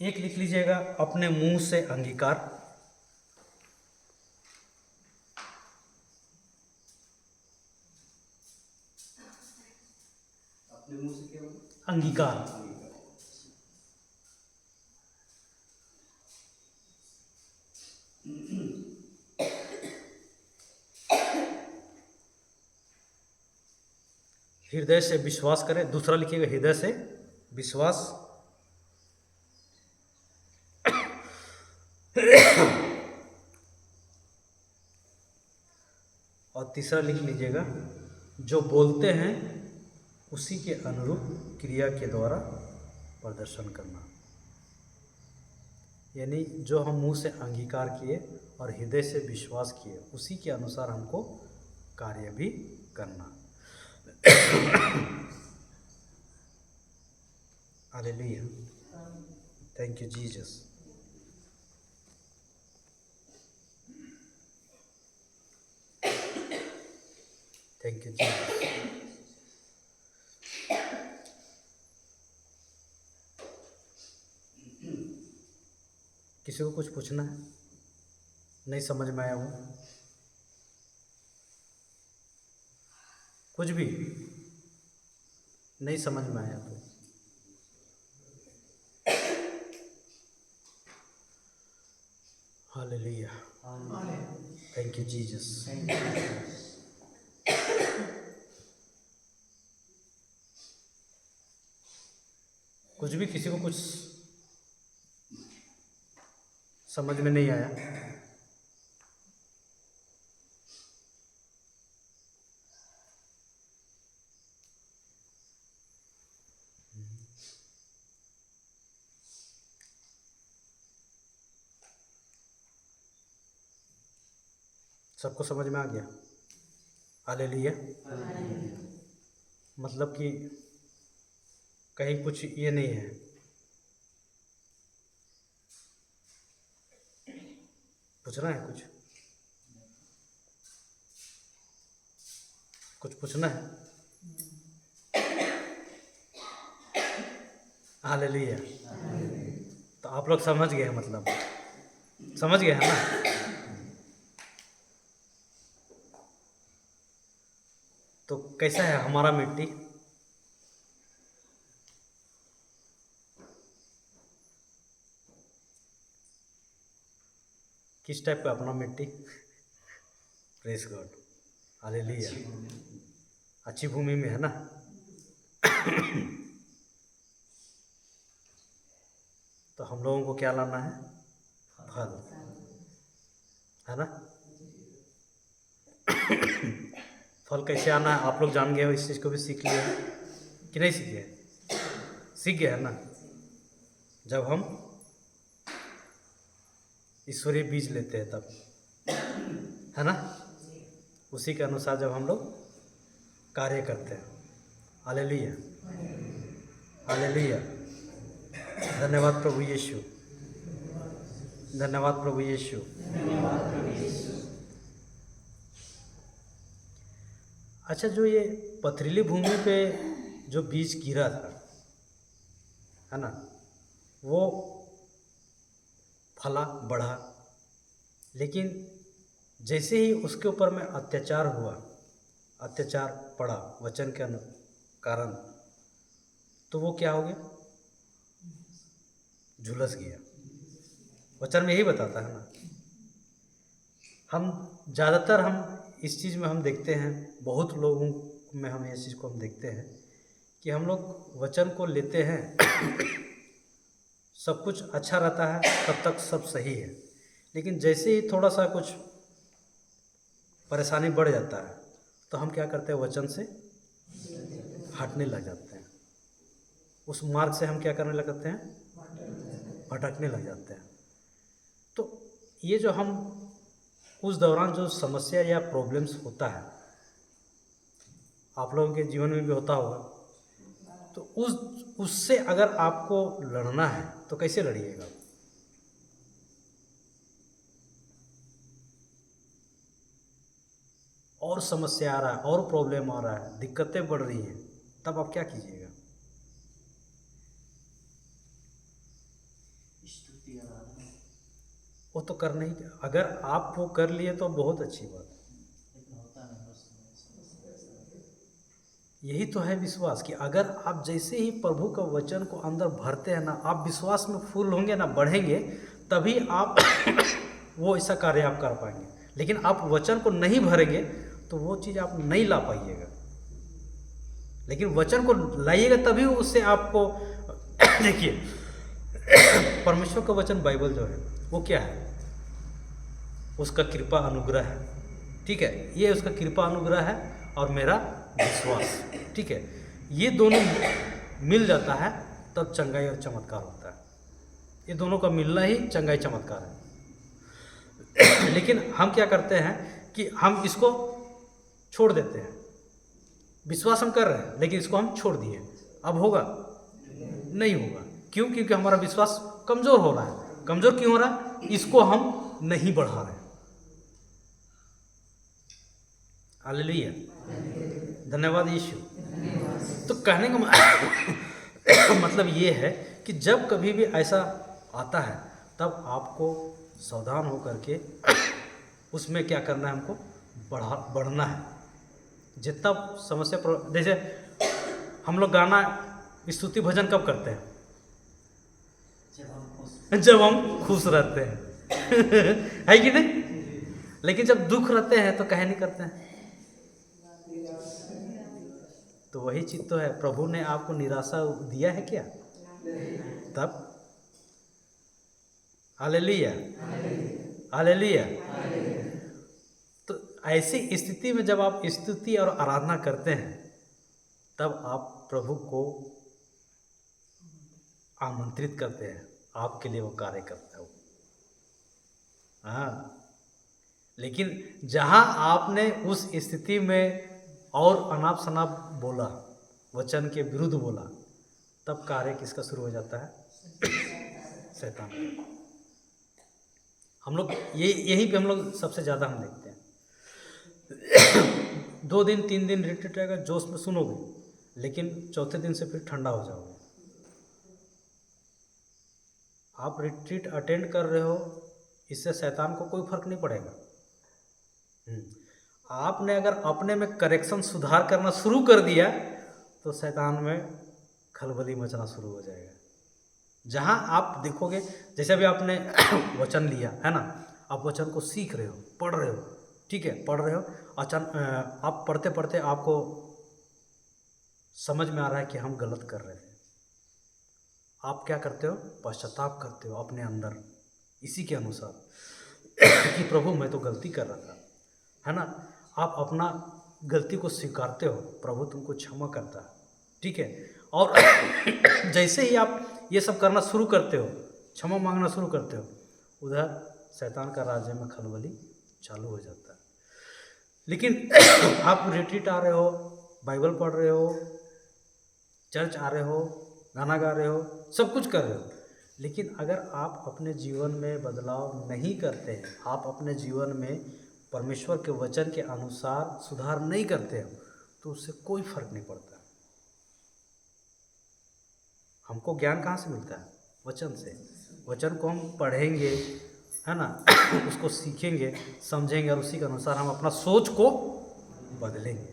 एक लिख लीजिएगा अपने मुंह से अंगीकार।
अपने मुंह से क्या बोला?
अंगीकार। हृदय से विश्वास करें। दूसरा लिखिएगा हृदय से विश्वास। और तीसरा लिख लीजिएगा जो बोलते हैं उसी के अनुरूप क्रिया के द्वारा प्रदर्शन करना। यानी जो हम मुंह से अंगीकार किए और हृदय से विश्वास किए उसी के अनुसार हमको कार्य भी करना। Hallelujah. Thank you Jesus. Thank you Jesus. किसी को कुछ पूछना है? नहीं समझ में आया वो? कुछ भी नहीं समझ में आया तो हालेलुया। Thank you Jesus. कुछ भी किसी को कुछ समझ में नहीं आया? सबको समझ में आ गया? हालेलुया। मतलब कि कहीं कुछ ये नहीं है। पूछना है कुछ? कुछ पूछना है? हालेलुया। तो आप लोग समझ गए हैं, मतलब समझ गए हैं ना? तो कैसा है हमारा मिट्टी? किस टाइप का अपना मिट्टी? Press God. हालेलुया। अच्छी भूमि में है ना? तो हम लोगों को क्या लाना है? फल, है ना? फल कैसे आना है आप लोग जान गए हो, इस चीज़ को भी सीख लिए कि नहीं सीखे? सीख गए है ना? जब हम ईश्वरीय बीज लेते हैं तब, है ना? उसी के अनुसार जब हम लोग कार्य करते हैं। हालेलुया। हालेलुया। धन्यवाद प्रभु यीशु। धन्यवाद प्रभु यीशु। अच्छा, जो ये पथरीली भूमि पे जो बीज गिरा था, है ना, वो फला बढ़ा, लेकिन जैसे ही उसके ऊपर में अत्याचार हुआ, अत्याचार पड़ा वचन के कारण, तो वो क्या हो गया? झुलस गया। वचन में यही बताता है ना। हम ज़्यादातर हम इस चीज़ में हम देखते हैं, बहुत लोगों में हम इस चीज़ को हम देखते हैं कि हम लोग वचन को लेते हैं, सब कुछ अच्छा रहता है, तब तक सब सही है, लेकिन जैसे ही थोड़ा सा कुछ परेशानी बढ़ जाता है तो हम क्या करते हैं? वचन से हटने लग जाते हैं। उस मार्ग से हम क्या करने लग जाते हैं? भटकने लग जाते हैं। तो ये जो हम उस दौरान जो समस्या या प्रॉब्लम्स होता है, आप लोगों के जीवन में भी होता होगा, तो उससे अगर आपको लड़ना है तो कैसे लड़िएगा? और समस्या आ रहा है, और प्रॉब्लम आ रहा है, दिक्कतें बढ़ रही हैं, तब आप क्या कीजिएगा? वो तो करना ही, अगर आप वो कर लिए तो बहुत अच्छी बात है।
लेकिन होता नहीं बस
यही तो है विश्वास, कि अगर आप जैसे ही प्रभु का वचन को अंदर भरते हैं ना, आप विश्वास में फुल होंगे ना, बढ़ेंगे, तभी आप वो ऐसा कार्य आप कर पाएंगे। लेकिन आप वचन को नहीं भरेंगे तो वो चीज़ आप नहीं ला पाइएगा। लेकिन वचन को लाइएगा तभी उससे आपको देखिए, परमेश्वर का वचन बाइबल जो है वो क्या है, उसका कृपा अनुग्रह है, ठीक है, ये उसका कृपा अनुग्रह है और मेरा विश्वास, ठीक है, ये दोनों मिल जाता है तब चंगाई और चमत्कार होता है। ये दोनों का मिलना ही चंगाई चमत्कार है। लेकिन हम क्या करते हैं कि हम इसको छोड़ देते हैं। विश्वास हम कर रहे हैं लेकिन इसको हम छोड़ दिए, अब होगा नहीं होगा। क्यों? क्योंकि हमारा विश्वास कमज़ोर हो रहा है। कमज़ोर क्यों हो रहा है? इसको हम नहीं बढ़ा रहे। हालेलुया, धन्यवाद यीशु। तो कहने का मतलब ये है कि जब कभी भी ऐसा आता है तब आपको सावधान होकर के उसमें क्या करना है, हमको बढ़ना है। जितना समस्या जैसे हम लोग गाना स्तुति भजन कब करते हैं? जब हम खुश रहते हैं है कि नहीं? लेकिन जब दुख रहते हैं तो कहे नहीं करते हैं। तो वही चीज तो है, प्रभु ने आपको निराशा दिया है क्या? तब हालेलुया, हालेलुया। तो ऐसी स्थिति में जब आप स्तुति और आराधना करते हैं तब आप प्रभु को आमंत्रित करते हैं, आपके लिए वो कार्य करता है वो। हाँ, लेकिन जहाँ आपने उस स्थिति में और अनाप शनाप बोला, वचन के विरुद्ध बोला, तब कार्य किसका शुरू हो जाता है? शैतान का। हम लोग यही पे हम लोग सबसे ज़्यादा हम देखते हैं। 2 दिन 3 दिन रिट्रीट रहेगा, जोश में सुनोगे, लेकिन चौथे दिन से फिर ठंडा हो जाओगे। आप रिट्रीट अटेंड कर रहे हो, इससे शैतान को कोई फर्क नहीं पड़ेगा। आपने अगर अपने में करेक्शन सुधार करना शुरू कर दिया तो शैतान में खलबली मचना शुरू हो जाएगा। जहाँ आप देखोगे, जैसे अभी आपने वचन लिया है ना, आप वचन को सीख रहे हो, पढ़ रहे हो, ठीक है, पढ़ रहे हो, अचानक आप पढ़ते पढ़ते आपको समझ में आ रहा है कि हम गलत कर रहे हैं। आप क्या करते हो? पश्चाताप करते हो अपने अंदर इसी के अनुसार कि प्रभु मैं तो गलती कर रहा था, है ना। आप अपना गलती को स्वीकारते हो, प्रभु तुमको क्षमा करता है, ठीक है। और जैसे ही आप ये सब करना शुरू करते हो, क्षमा मांगना शुरू करते हो, उधर शैतान का राज्य में खलबली चालू हो जाता है। लेकिन आप रिट्रीट आ रहे हो, बाइबल पढ़ रहे हो, चर्च आ रहे हो, गाना गा रहे हो, सब कुछ कर रहे हो, लेकिन अगर आप अपने जीवन में बदलाव नहीं करते हैं, आप अपने जीवन में परमेश्वर के वचन के अनुसार सुधार नहीं करते हो, तो उससे कोई फर्क नहीं पड़ता। हमको ज्ञान कहाँ से मिलता है? वचन से। वचन को हम पढ़ेंगे, है ना, उसको सीखेंगे, समझेंगे और उसी के अनुसार हम अपना सोच को बदलेंगे।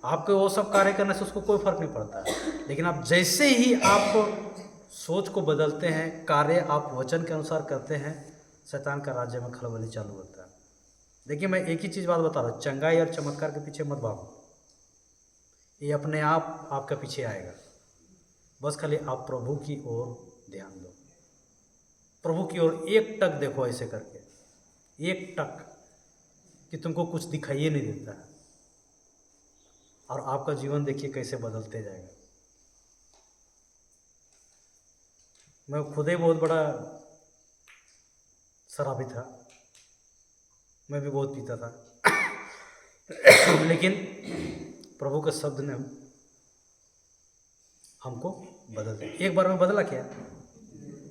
आपको वो सब कार्य करने से उसको कोई फर्क नहीं पड़ता है। लेकिन आप जैसे ही आप सोच को बदलते हैं, कार्य आप वचन के अनुसार करते हैं, शैतान का राज्य में खलबली चालू होता है। देखिए, मैं एक ही चीज़ बात बता रहा हूँ, चंगाई और चमत्कार के पीछे मत भागो, ये अपने आप आपका पीछे आएगा। बस खाली आप प्रभु की ओर ध्यान दो, प्रभु की ओर एक टक देखो, ऐसे करके एक टक, कि तुमको कुछ दिखाइए नहीं देता है, और आपका जीवन देखिए कैसे बदलते जाएगा। मैं खुद ही बहुत बड़ा शराबी था, मैं भी बहुत पीता था लेकिन प्रभु के शब्द ने हमको बदल दिया। एक बार में बदला क्या?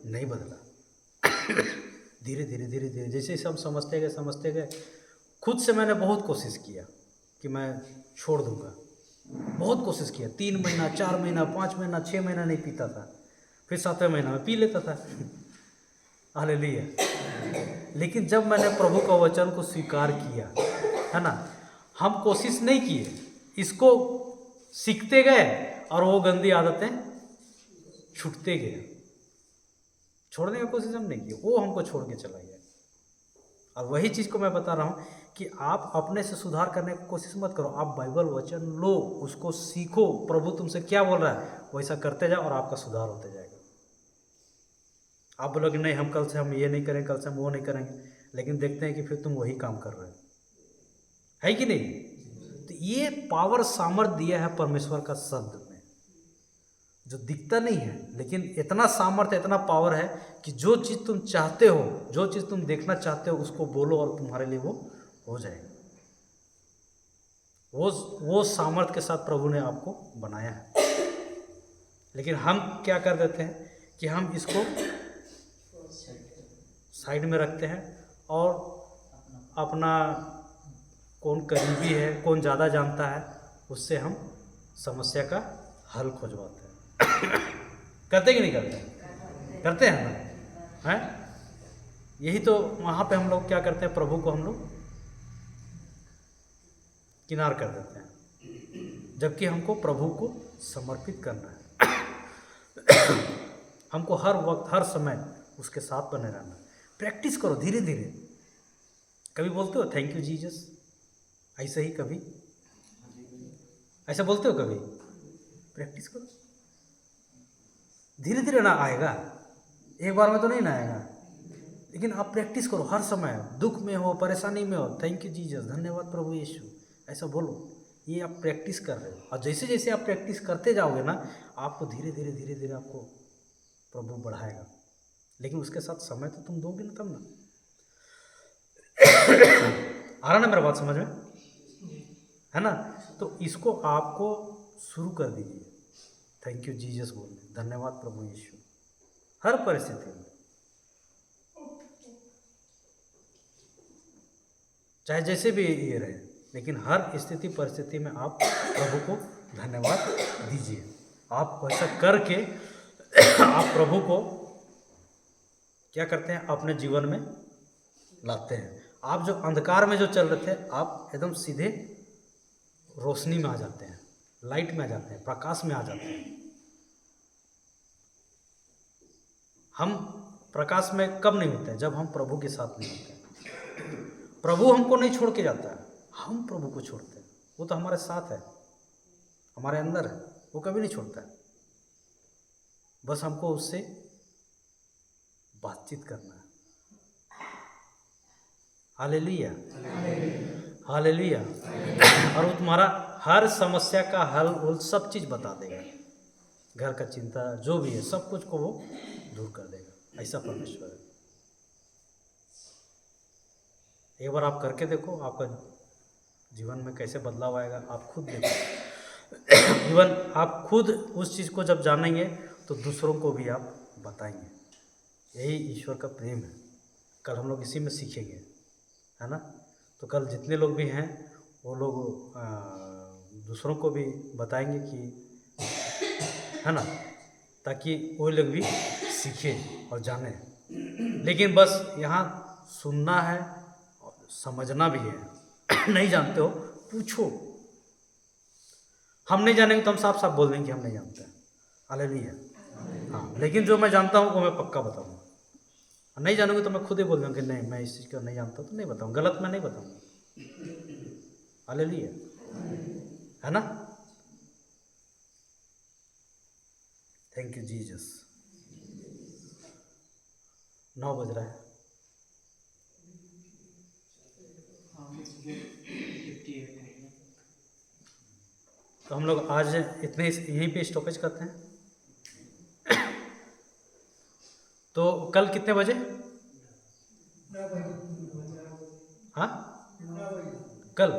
नहीं बदला। धीरे धीरे धीरे धीरे जैसे हम समझते गए, खुद से मैंने बहुत कोशिश किया कि मैं छोड़ दूंगा, बहुत कोशिश किया। 3 महीना, 4 महीना, 5 महीना, 6 महीना नहीं पीता था, फिर 7वें महीना में पी लेता था। हालेलुया। लेकिन जब मैंने प्रभु का वचन को स्वीकार किया, है ना, हम कोशिश नहीं किए, इसको सीखते गए और वो गंदी आदतें छूटते गए। छोड़ने की कोशिश हम नहीं की, वो हमको छोड़ के चला गया। और वही चीज़ को मैं बता रहा हूँ कि आप अपने से सुधार करने की कोशिश मत करो, आप बाइबल वचन लो, उसको सीखो, प्रभु तुमसे क्या बोल रहा है वैसा करते जाओ और आपका सुधार होते जाएगा। आप बोलोगे नहीं हम कल से हम ये नहीं करेंगे, कल से हम वो नहीं करेंगे, लेकिन देखते हैं कि फिर तुम वही काम कर रहे हो, है कि नहीं। तो ये पावर सामर्थ दिया है परमेश्वर का शब्द में, जो दिखता नहीं है, लेकिन इतना सामर्थ, इतना पावर है कि जो चीज़ तुम चाहते हो, जो चीज़ तुम देखना चाहते हो, उसको बोलो और तुम्हारे लिए वो हो जाएगा। वो सामर्थ के साथ प्रभु ने आपको बनाया है। लेकिन हम क्या कर देते हैं कि हम इसको साइड में रखते हैं और अपना कौन करीबी है, कौन ज़्यादा जानता है, उससे हम समस्या का हल खोजवाते हैं। करते कि नहीं करते? करते हैं ना, हैं? यही तो वहाँ पे हम लोग क्या करते हैं, प्रभु को हम लोग किनार कर देते हैं, जबकि हमको प्रभु को समर्पित करना है। हमको हर वक्त, हर समय उसके साथ बने रहना है। प्रैक्टिस करो धीरे धीरे। कभी बोलते हो थैंक यू जीसस, ऐसे ही कभी ऐसा बोलते हो? कभी प्रैक्टिस करो, धीरे धीरे ना आएगा, एक बार में तो नहीं ना आएगा, लेकिन आप प्रैक्टिस करो हर समय। दुख में हो, परेशानी में हो, थैंक यू जीसस, धन्यवाद प्रभु यीशु, ऐसा बोलो। ये आप प्रैक्टिस कर रहे हो, और जैसे जैसे आप प्रैक्टिस करते जाओगे ना, आपको धीरे धीरे आपको प्रभु बढ़ाएगा। लेकिन उसके साथ समय तो तुम दोगे ना, तब ना। आ रहा ना मेरा बात समझ में, है ना? तो इसको आपको शुरू कर दीजिए, थैंक यू जीसस बोलने, धन्यवाद प्रभु यीशु, हर परिस्थिति में, चाहे जैसे भी ये रहे, लेकिन हर स्थिति परिस्थिति में आप प्रभु को धन्यवाद दीजिए। आप वैसा करके आप प्रभु को क्या करते हैं, अपने जीवन में लाते हैं। आप जो अंधकार में जो चल रहे थे, आप एकदम सीधे रोशनी में आ जाते हैं, लाइट में आ जाते हैं, प्रकाश में आ जाते हैं। हम प्रकाश में कब नहीं होते हैं? जब हम प्रभु के साथ नहीं होते हैं। प्रभु हमको नहीं छोड़ के जाता है, हम प्रभु को छोड़ते हैं। वो तो हमारे साथ है, हमारे अंदर है, वो कभी नहीं छोड़ता है। बस हमको उससे बातचीत करना है। Hallelujah, hallelujah. और वो तुम्हारा हर समस्या का हल, वो सब चीज़ बता देगा। घर का चिंता जो भी है, सब कुछ को वो दूर कर देगा। ऐसा परमेश्वर है। एक बार आप करके देखो, आपका जीवन में कैसे बदलाव आएगा, आप खुद देखो। इवन आप खुद उस चीज़ को जब जानेंगे तो दूसरों को भी आप बताएंगे। यही ईश्वर का प्रेम है। कल हम लोग इसी में सीखेंगे, है ना? तो कल जितने लोग भी हैं वो लोग दूसरों को भी बताएंगे कि, है ना, ताकि वो लोग भी सीखें और जाने। लेकिन बस यहाँ सुनना है और समझना भी है। नहीं जानते हो, पूछो। हम नहीं जानेंगे तो हम साफ साफ बोल देंगे कि हम नहीं जानते हैं। हालेलुया। हाँ, लेकिन जो मैं जानता हूँ वो मैं पक्का बताऊँगा। नहीं जानूंगा तो मैं खुद ही बोल दूँगा कि नहीं, मैं इस चीज़ को नहीं जानता, तो नहीं बताऊँगा, गलत मैं नहीं बताऊँगा। हालेलुया, है ना? Thank you Jesus. 9 बज रहा है। तो हम लोग आज इतने यहीं पे स्टॉपेज करते हैं। तो कल कितने बजे? हाँ, कल